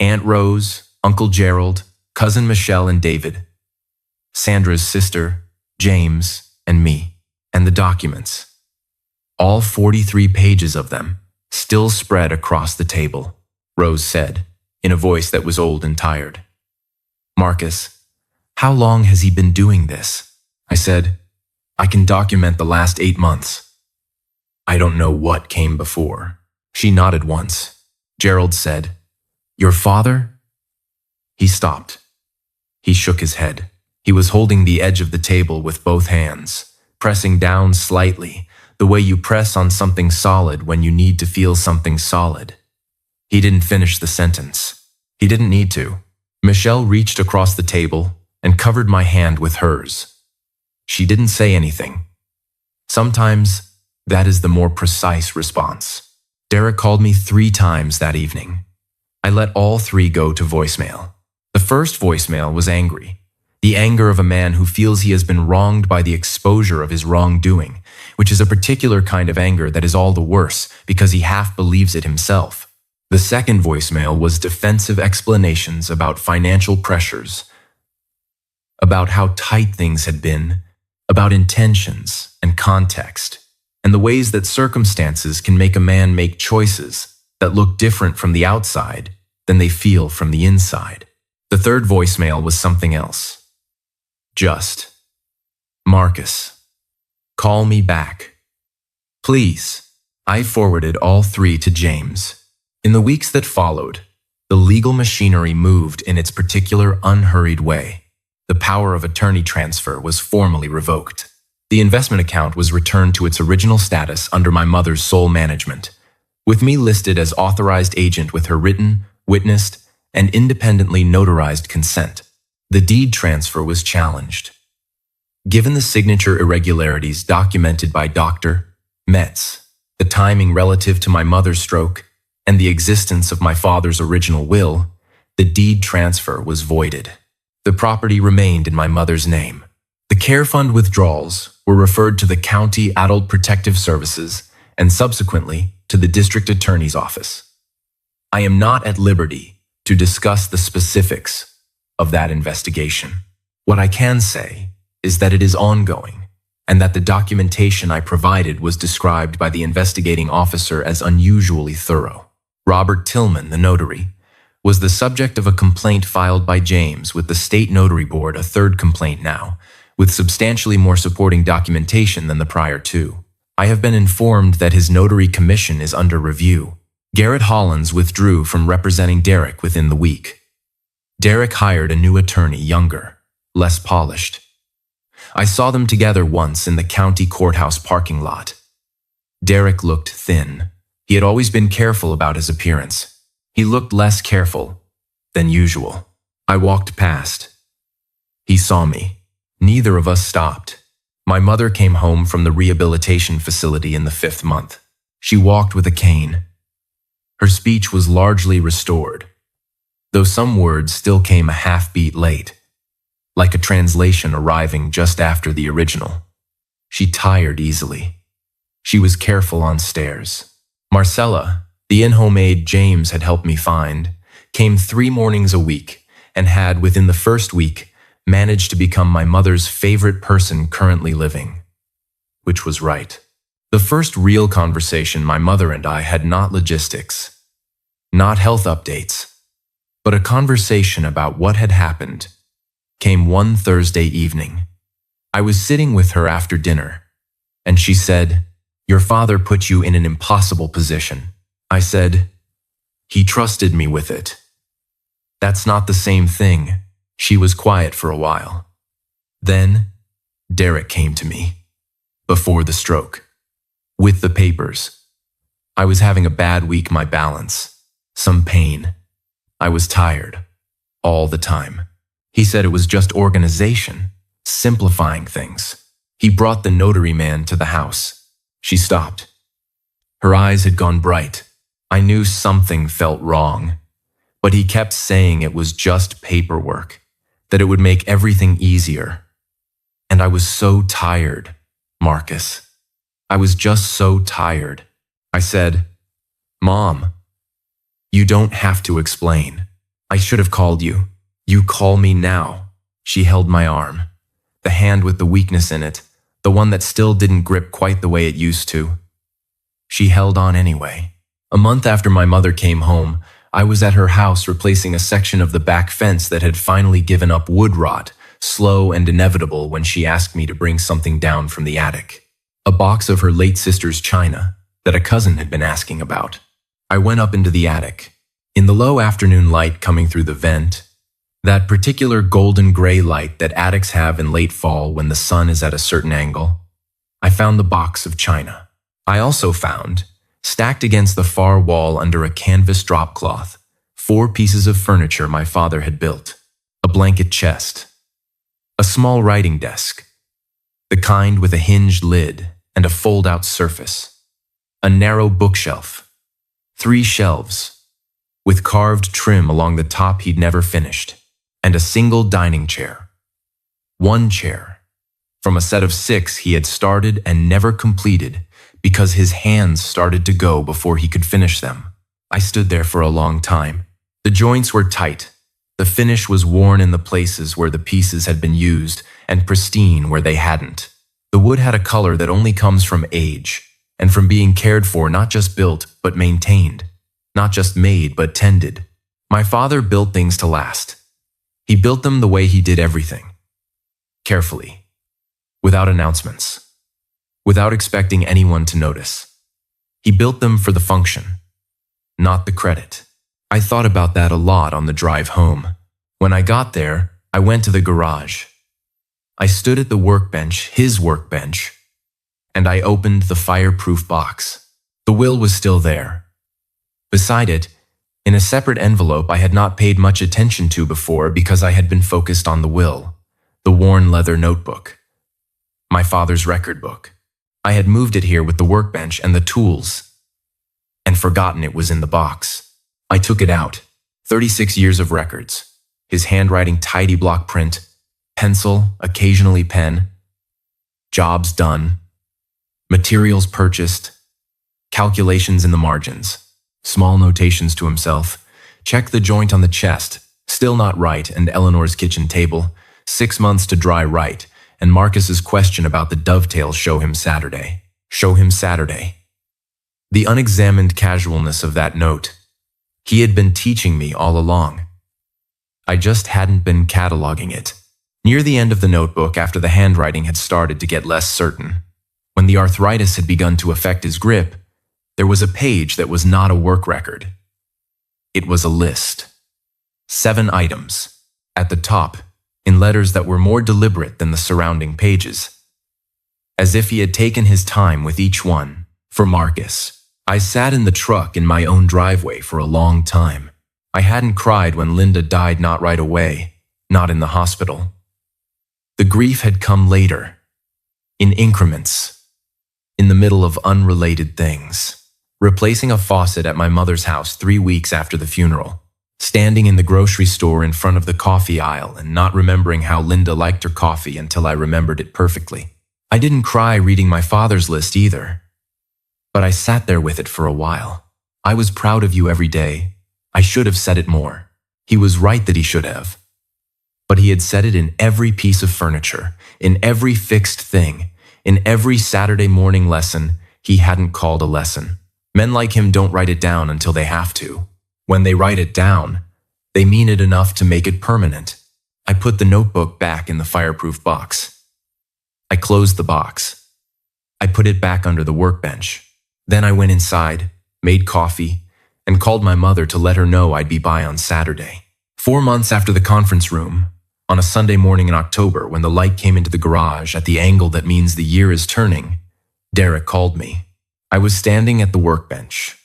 Aunt Rose, Uncle Gerald, Cousin Michelle and David, Sandra's sister, James, and me, and the documents. All 43 pages of them, still spread across the table. Rose said, in a voice that was old and tired. "Marcus, how long has he been doing this?" I said, "I can document the last 8 months. I don't know what came before." She nodded once. Gerald said, "Your father?" He stopped. He shook his head. He was holding the edge of the table with both hands, pressing down slightly, the way you press on something solid when you need to feel something solid. He didn't finish the sentence. He didn't need to. Michelle reached across the table and covered my hand with hers. She didn't say anything. Sometimes that is the more precise response. Derek called me 3 times that evening. I let all 3 go to voicemail. The first voicemail was angry. The anger of a man who feels he has been wronged by the exposure of his wrongdoing, which is a particular kind of anger that is all the worse because he half believes it himself. The second voicemail was defensive explanations about financial pressures, about how tight things had been, about intentions and context, and the ways that circumstances can make a man make choices that look different from the outside than they feel from the inside. The third voicemail was something else. Just, "Marcus, call me back. Please." I forwarded all 3 to James. In the weeks that followed, the legal machinery moved in its particular unhurried way. The power of attorney transfer was formally revoked. The investment account was returned to its original status under my mother's sole management, with me listed as authorized agent with her written, witnessed, and independently notarized consent. The deed transfer was challenged. Given the signature irregularities documented by Dr. Metz, the timing relative to my mother's stroke, and the existence of my father's original will, the deed transfer was voided. The property remained in my mother's name. The care fund withdrawals were referred to the County Adult Protective Services and subsequently to the District Attorney's Office. I am not at liberty to discuss the specifics of that investigation. What I can say is that it is ongoing and that the documentation I provided was described by the investigating officer as unusually thorough. Robert Tillman, the notary, was the subject of a complaint filed by James with the State Notary Board, a 3rd complaint now, with substantially more supporting documentation than the prior 2. I have been informed that his notary commission is under review. Garrett Hollins withdrew from representing Derek within the week. Derek hired a new attorney, younger, less polished. I saw them together once in the county courthouse parking lot. Derek looked thin. He had always been careful about his appearance. He looked less careful than usual. I walked past. He saw me. Neither of us stopped. My mother came home from the rehabilitation facility in the 5th month. She walked with a cane. Her speech was largely restored, though some words still came a half-beat late, like a translation arriving just after the original. She tired easily. She was careful on stairs. Marcella, the in-home aide James had helped me find, came 3 mornings a week and had, within the first week, managed to become my mother's favorite person currently living. Which was right. The first real conversation my mother and I had not logistics. Not health updates, but a conversation about what had happened came one Thursday evening. I was sitting with her after dinner, and she said, "Your father put you in an impossible position." I said, "He trusted me with it." "That's not the same thing." She was quiet for a while. Then, Derek came to me, before the stroke, with the papers. I was having a bad week, my balance, some pain. I was tired, all the time. He said it was just organization, simplifying things. He brought the notary man to the house. She stopped. Her eyes had gone bright. I knew something felt wrong, but he kept saying it was just paperwork, that it would make everything easier. And I was so tired, Marcus. I was just so tired. I said, "Mom, you don't have to explain. I should have called you. You call me now." She held my arm, the hand with the weakness in it, the one that still didn't grip quite the way it used to. She held on anyway. A month after my mother came home, I was at her house replacing a section of the back fence that had finally given up wood rot, slow and inevitable, when she asked me to bring something down from the attic. A box of her late sister's china that a cousin had been asking about. I went up into the attic. In the low afternoon light coming through the vent, that particular golden gray light that attics have in late fall when the sun is at a certain angle, I found the box of china. I also found, stacked against the far wall under a canvas drop cloth, 4 pieces of furniture my father had built. A blanket chest, a small writing desk, the kind with a hinged lid and a fold-out surface, a narrow bookshelf, 3 shelves, with carved trim along the top he'd never finished, and a single dining chair. 1 chair, from a set of 6 he had started and never completed because his hands started to go before he could finish them. I stood there for a long time. The joints were tight. The finish was worn in the places where the pieces had been used and pristine where they hadn't. The wood had a color that only comes from age and from being cared for, not just built, but maintained. Not just made, but tended. My father built things to last. He built them the way he did everything. Carefully. Without announcements. Without expecting anyone to notice. He built them for the function, not the credit. I thought about that a lot on the drive home. When I got there, I went to the garage. I stood at the workbench, his workbench, and I opened the fireproof box. The will was still there. Beside it, in a separate envelope I had not paid much attention to before because I had been focused on the will, the worn leather notebook, my father's record book. I had moved it here with the workbench and the tools, and forgotten it was in the box. I took it out. 36 years of records. His handwriting, tidy block print, pencil, occasionally pen, jobs done, materials purchased, calculations in the margins, small notations to himself, check the joint on the chest, still not right, and Eleanor's kitchen table, 6 months to dry right, and Marcus's question about the dovetail show him Saturday. Show him Saturday. The unexamined casualness of that note. He had been teaching me all along. I just hadn't been cataloging it. Near the end of the notebook, after the handwriting had started to get less certain, when the arthritis had begun to affect his grip, there was a page that was not a work record. It was a list. 7 items. At the top, in letters that were more deliberate than the surrounding pages. As if he had taken his time with each one. For Marcus. I sat in the truck in my own driveway for a long time. I hadn't cried when Linda died, not right away, not in the hospital. The grief had come later, in increments, in the middle of unrelated things. Replacing a faucet at my mother's house 3 weeks after the funeral. Standing in the grocery store in front of the coffee aisle and not remembering how Linda liked her coffee until I remembered it perfectly. I didn't cry reading my father's list either. But I sat there with it for a while. I was proud of you every day. I should have said it more. He was right that he should have. But he had said it in every piece of furniture, in every fixed thing, in every Saturday morning lesson he hadn't called a lesson. Men like him don't write it down until they have to. When they write it down, they mean it enough to make it permanent. I put the notebook back in the fireproof box. I closed the box. I put it back under the workbench. Then I went inside, made coffee, and called my mother to let her know I'd be by on Saturday. 4 months after the conference room, on a Sunday morning in October when the light came into the garage at the angle that means the year is turning, Derek called me. I was standing at the workbench.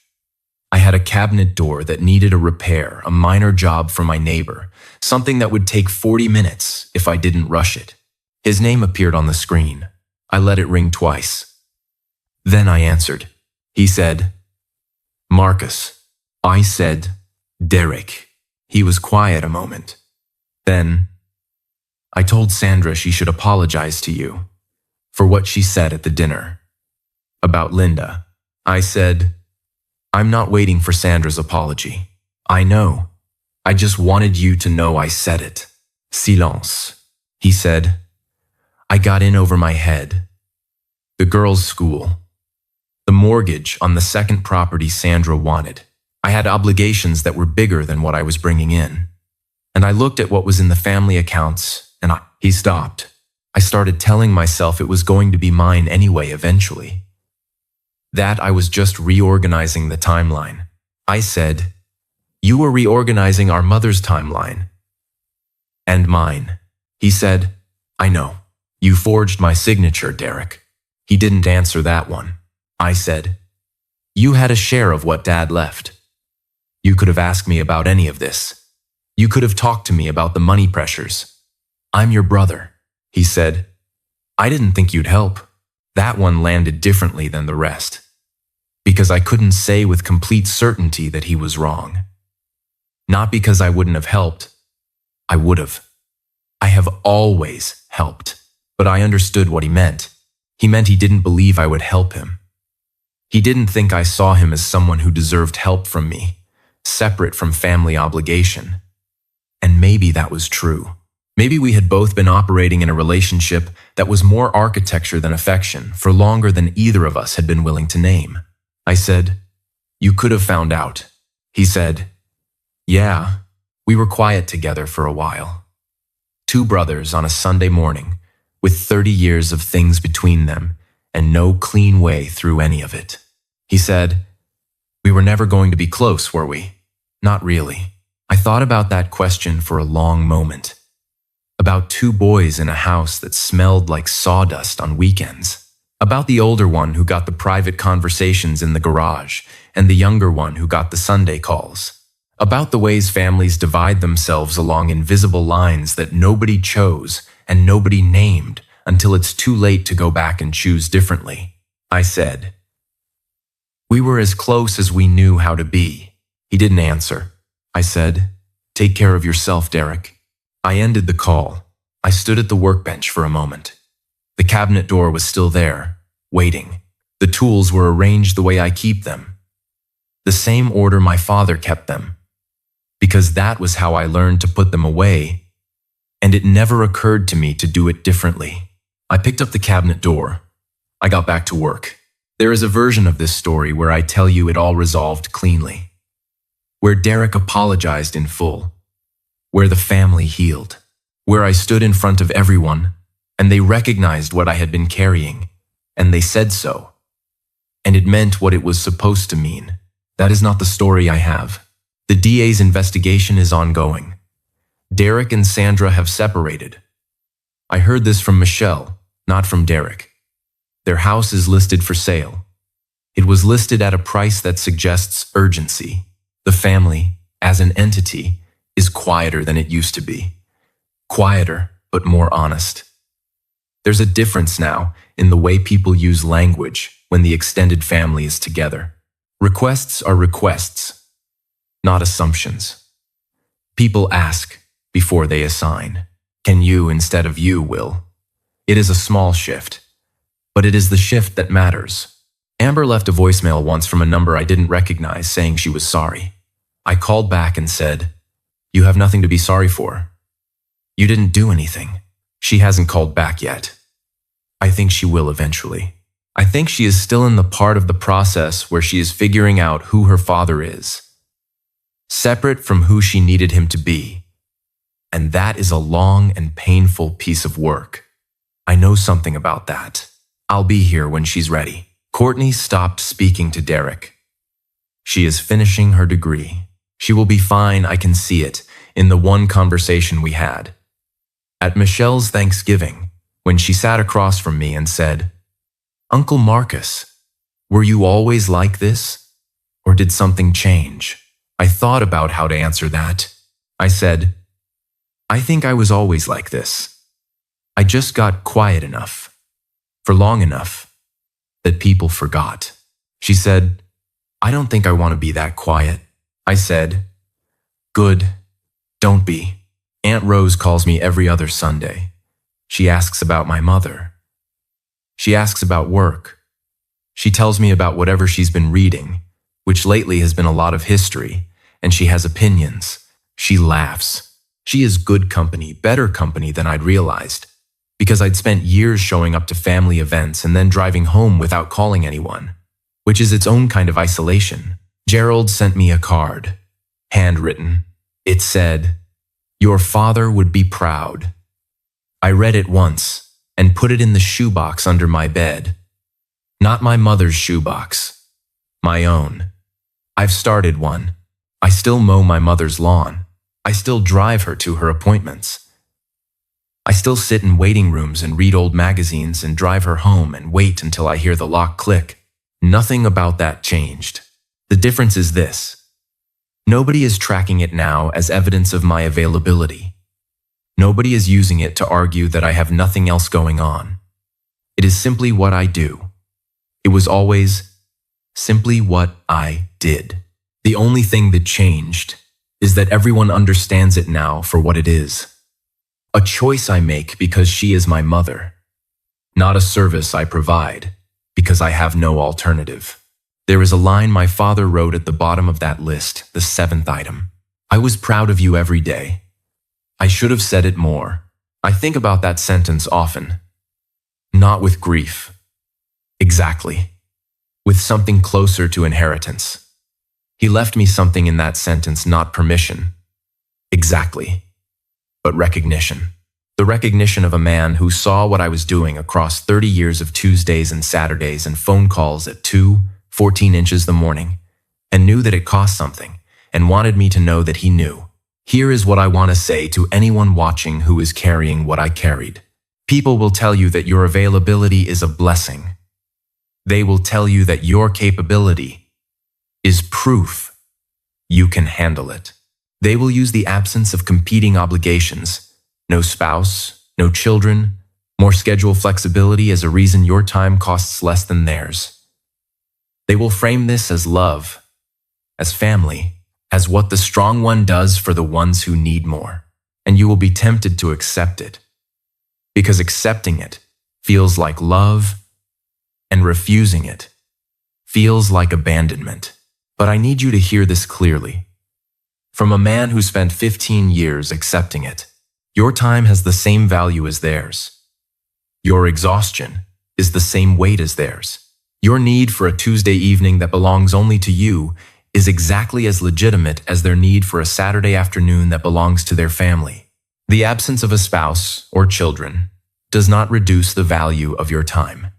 I had a cabinet door that needed a repair, a minor job for my neighbor, something that would take 40 minutes if I didn't rush it. His name appeared on the screen. I let it ring twice. Then I answered. He said, "Marcus." I said, "Derek." He was quiet a moment. Then, "I told Sandra she should apologize to you for what she said at the dinner about Linda." I said, "I'm not waiting for Sandra's apology. I know. I just wanted you to know I said it." Silence. He said, "I got in over my head. The girls' school. The mortgage on the second property Sandra wanted. I had obligations that were bigger than what I was bringing in. And I looked at what was in the family accounts, and He stopped. I started telling myself it was going to be mine anyway eventually. That I was just reorganizing the timeline. I said, "You were reorganizing our mother's timeline." "And mine." He said, "I know. You forged my signature, Derek." He didn't answer that one. I said, "You had a share of what Dad left. You could have asked me about any of this. You could have talked to me about the money pressures. I'm your brother." He said, "I didn't think you'd help." That one landed differently than the rest, because I couldn't say with complete certainty that he was wrong. Not because I wouldn't have helped. I would have. I have always helped, but I understood what he meant. He meant he didn't believe I would help him. He didn't think I saw him as someone who deserved help from me, separate from family obligation. And maybe that was true. Maybe we had both been operating in a relationship that was more architecture than affection for longer than either of us had been willing to name. I said, "You could have found out." He said, "Yeah, we were quiet together for a while. Two brothers on a Sunday morning, with 30 years of things between them and no clean way through any of it." He said, "We were never going to be close, were we?" Not really. I thought about that question for a long moment. About two boys in a house that smelled like sawdust on weekends. About the older one who got the private conversations in the garage and the younger one who got the Sunday calls. About the ways families divide themselves along invisible lines that nobody chose and nobody named until it's too late to go back and choose differently. I said, "We were as close as we knew how to be." He didn't answer. I said, "Take care of yourself, Derek." I ended the call. I stood at the workbench for a moment. The cabinet door was still there, waiting. The tools were arranged the way I keep them. The same order my father kept them. Because that was how I learned to put them away, and it never occurred to me to do it differently. I picked up the cabinet door. I got back to work. There is a version of this story where I tell you it all resolved cleanly. Where Derek apologized in full. Where the family healed. Where I stood in front of everyone, and they recognized what I had been carrying, and they said so. And it meant what it was supposed to mean. That is not the story I have. The DA's investigation is ongoing. Derek and Sandra have separated. I heard this from Michelle, not from Derek. Their house is listed for sale. It was listed at a price that suggests urgency. The family, as an entity, is quieter than it used to be. Quieter, but more honest. There's a difference now in the way people use language when the extended family is together. Requests are requests, not assumptions. People ask before they assign. Can you instead of you will. It is a small shift, but it is the shift that matters. Amber left a voicemail once from a number I didn't recognize saying she was sorry. I called back and said, "You have nothing to be sorry for. You didn't do anything." She hasn't called back yet. I think she will eventually. I think she is still in the part of the process where she is figuring out who her father is. separate from who she needed him to be. And that is a long and painful piece of work. I know something about that. I'll be here when she's ready. Courtney stopped speaking to Derek. She is finishing her degree. She will be fine, I can see it, in the one conversation we had. At Michelle's Thanksgiving, when she sat across from me and said, "Uncle Marcus, were you always like this? Or did something change?" I thought about how to answer that. I said, "I think I was always like this. I just got quiet enough, for long enough, that people forgot." She said, "I don't think I want to be that quiet." I said, "Good, don't be. Aunt Rose calls me every other Sunday. She asks about my mother. She asks about work. She tells me about whatever she's been reading, which lately has been a lot of history, and she has opinions. She laughs. She is good company, better company than I'd realized, because I'd spent years showing up to family events and then driving home without calling anyone, which is its own kind of isolation. Gerald sent me a card, handwritten. It said, "Your father would be proud." I read it once and put it in the shoebox under my bed. Not my mother's shoebox, my own. I've started one. I still mow my mother's lawn. I still drive her to her appointments. I still sit in waiting rooms and read old magazines and drive her home and wait until I hear the lock click. Nothing about that changed. The difference is this. Nobody is tracking it now as evidence of my availability. Nobody is using it to argue that I have nothing else going on. It is simply what I do. It was always simply what I did. The only thing that changed is that everyone understands it now for what it is. A choice I make because she is my mother, not a service I provide because I have no alternative. There is a line my father wrote at the bottom of that list, the 7th item. "I was proud of you every day." I should have said it more. I think about that sentence often. Not with grief. Exactly. With something closer to inheritance. He left me something in that sentence, not permission. Exactly. But recognition. The recognition of a man who saw what I was doing across 30 years of Tuesdays and Saturdays and phone calls at 2:14 inches the morning, and knew that it cost something, and wanted me to know that he knew. Here is what I want to say to anyone watching who is carrying what I carried. People will tell you that your availability is a blessing. They will tell you that your capability is proof you can handle it. They will use the absence of competing obligations, no spouse, no children, more schedule flexibility as a reason your time costs less than theirs. They will frame this as love, as family, as what the strong one does for the ones who need more, and you will be tempted to accept it, because accepting it feels like love, and refusing it feels like abandonment. But I need you to hear this clearly. From a man who spent 15 years accepting it, your time has the same value as theirs. Your exhaustion is the same weight as theirs. Your need for a Tuesday evening that belongs only to you is exactly as legitimate as their need for a Saturday afternoon that belongs to their family. The absence of a spouse or children does not reduce the value of your time.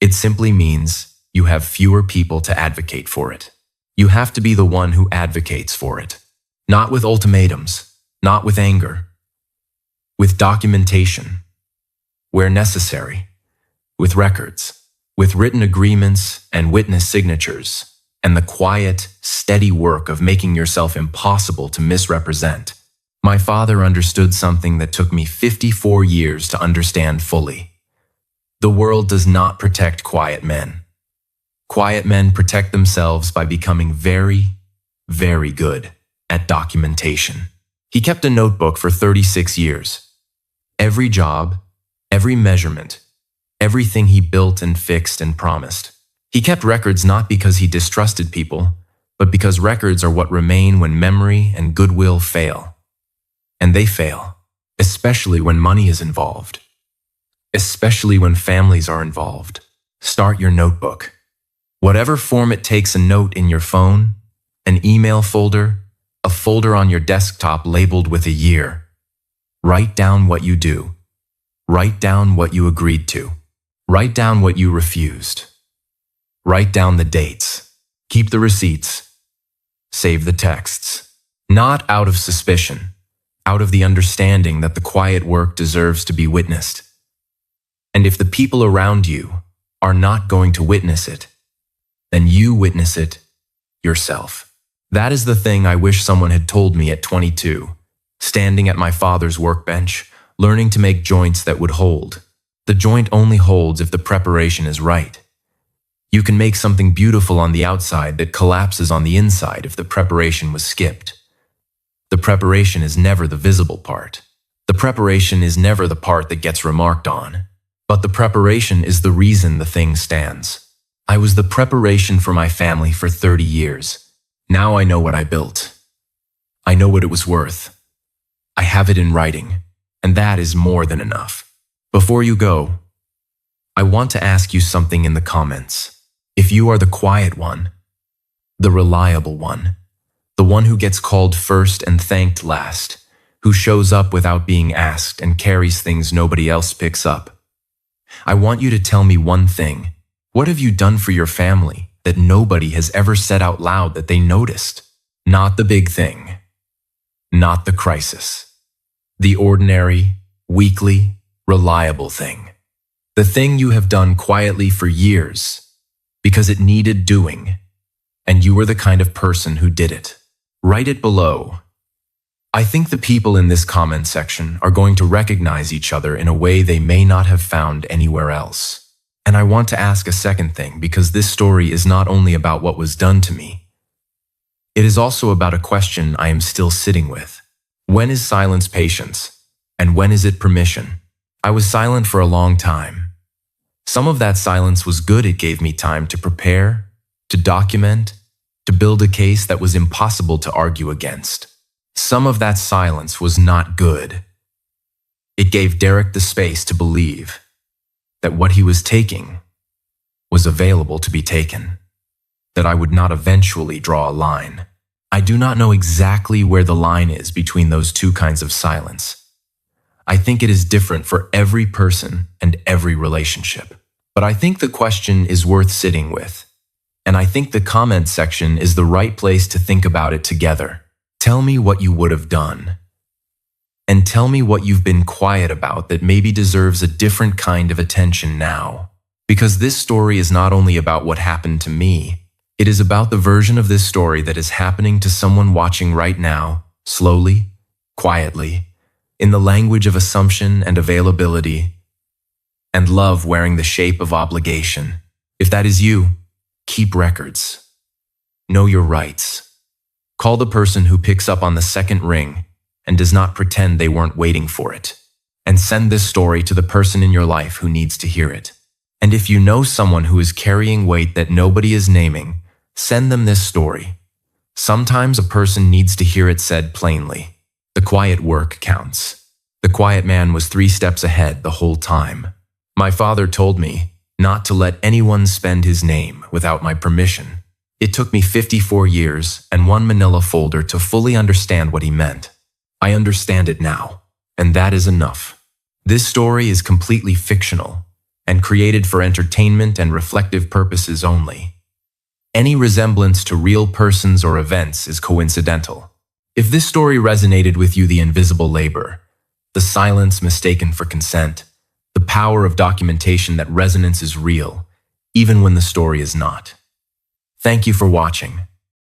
It simply means you have fewer people to advocate for it. You have to be the one who advocates for it. Not with ultimatums, not with anger. With documentation, where necessary, with records, with written agreements and witness signatures, and the quiet, steady work of making yourself impossible to misrepresent. My father understood something that took me 54 years to understand fully. The world does not protect quiet men. Quiet men protect themselves by becoming very, very good at documentation. He kept a notebook for 36 years. Every job, every measurement, everything he built and fixed and promised. He kept records not because he distrusted people, but because records are what remain when memory and goodwill fail. And they fail, especially when money is involved. Especially when families are involved. Start your notebook. Whatever form it takes, a note in your phone, an email folder, A folder on your desktop labeled with a year. Write down what you do. Write down what you agreed to. Write down what you refused. Write down the dates. Keep the receipts. Save the texts. Not out of suspicion, out of the understanding that the quiet work deserves to be witnessed. And if the people around you are not going to witness it, then you witness it yourself. That is the thing I wish someone had told me at 22, standing at my father's workbench, learning to make joints that would hold. The joint only holds if the preparation is right. You can make something beautiful on the outside that collapses on the inside if the preparation was skipped. The preparation is never the visible part. The preparation is never the part that gets remarked on. But the preparation is the reason the thing stands. I was the preparation for my family for 30 years. Now I know what I built. I know what it was worth. I have it in writing, and that is more than enough. Before you go, I want to ask you something in the comments. If you are the quiet one, the reliable one, the one who gets called first and thanked last, who shows up without being asked and carries things nobody else picks up, I want you to tell me one thing. What have you done for your family that nobody has ever said out loud that they noticed? Not the big thing. Not the crisis. The ordinary, weekly, reliable thing. The thing you have done quietly for years because it needed doing, and you were the kind of person who did it. Write it below. I think the people in this comment section are going to recognize each other in a way they may not have found anywhere else. And I want to ask a second thing, because this story is not only about what was done to me. It is also about a question I am still sitting with. When is silence patience? And when is it permission? I was silent for a long time. Some of that silence was good. It gave me time to prepare, to document, to build a case that was impossible to argue against. Some of that silence was not good. It gave Derek the space to believe that what he was taking was available to be taken, that I would not eventually draw a line. I do not know exactly where the line is between those two kinds of silence. I think it is different for every person and every relationship. But I think the question is worth sitting with. And I think the comment section is the right place to think about it together. Tell me what you would have done. And tell me what you've been quiet about that maybe deserves a different kind of attention now. Because this story is not only about what happened to me, it is about the version of this story that is happening to someone watching right now, slowly, quietly, in the language of assumption and availability, and love wearing the shape of obligation. If that is you, keep records. Know your rights. Call the person who picks up on the second ring and does not pretend they weren't waiting for it. And send this story to the person in your life who needs to hear it. And if you know someone who is carrying weight that nobody is naming, send them this story. Sometimes a person needs to hear it said plainly. The quiet work counts. The quiet man was 3 steps ahead the whole time. My father told me not to let anyone spend his name without my permission. It took me 54 years and 1 manila folder to fully understand what he meant. I understand it now, and that is enough. This story is completely fictional and created for entertainment and reflective purposes only. Any resemblance to real persons or events is coincidental. If this story resonated with you, the invisible labor, the silence mistaken for consent, the power of documentation that resonance is real, even when the story is not. Thank you for watching.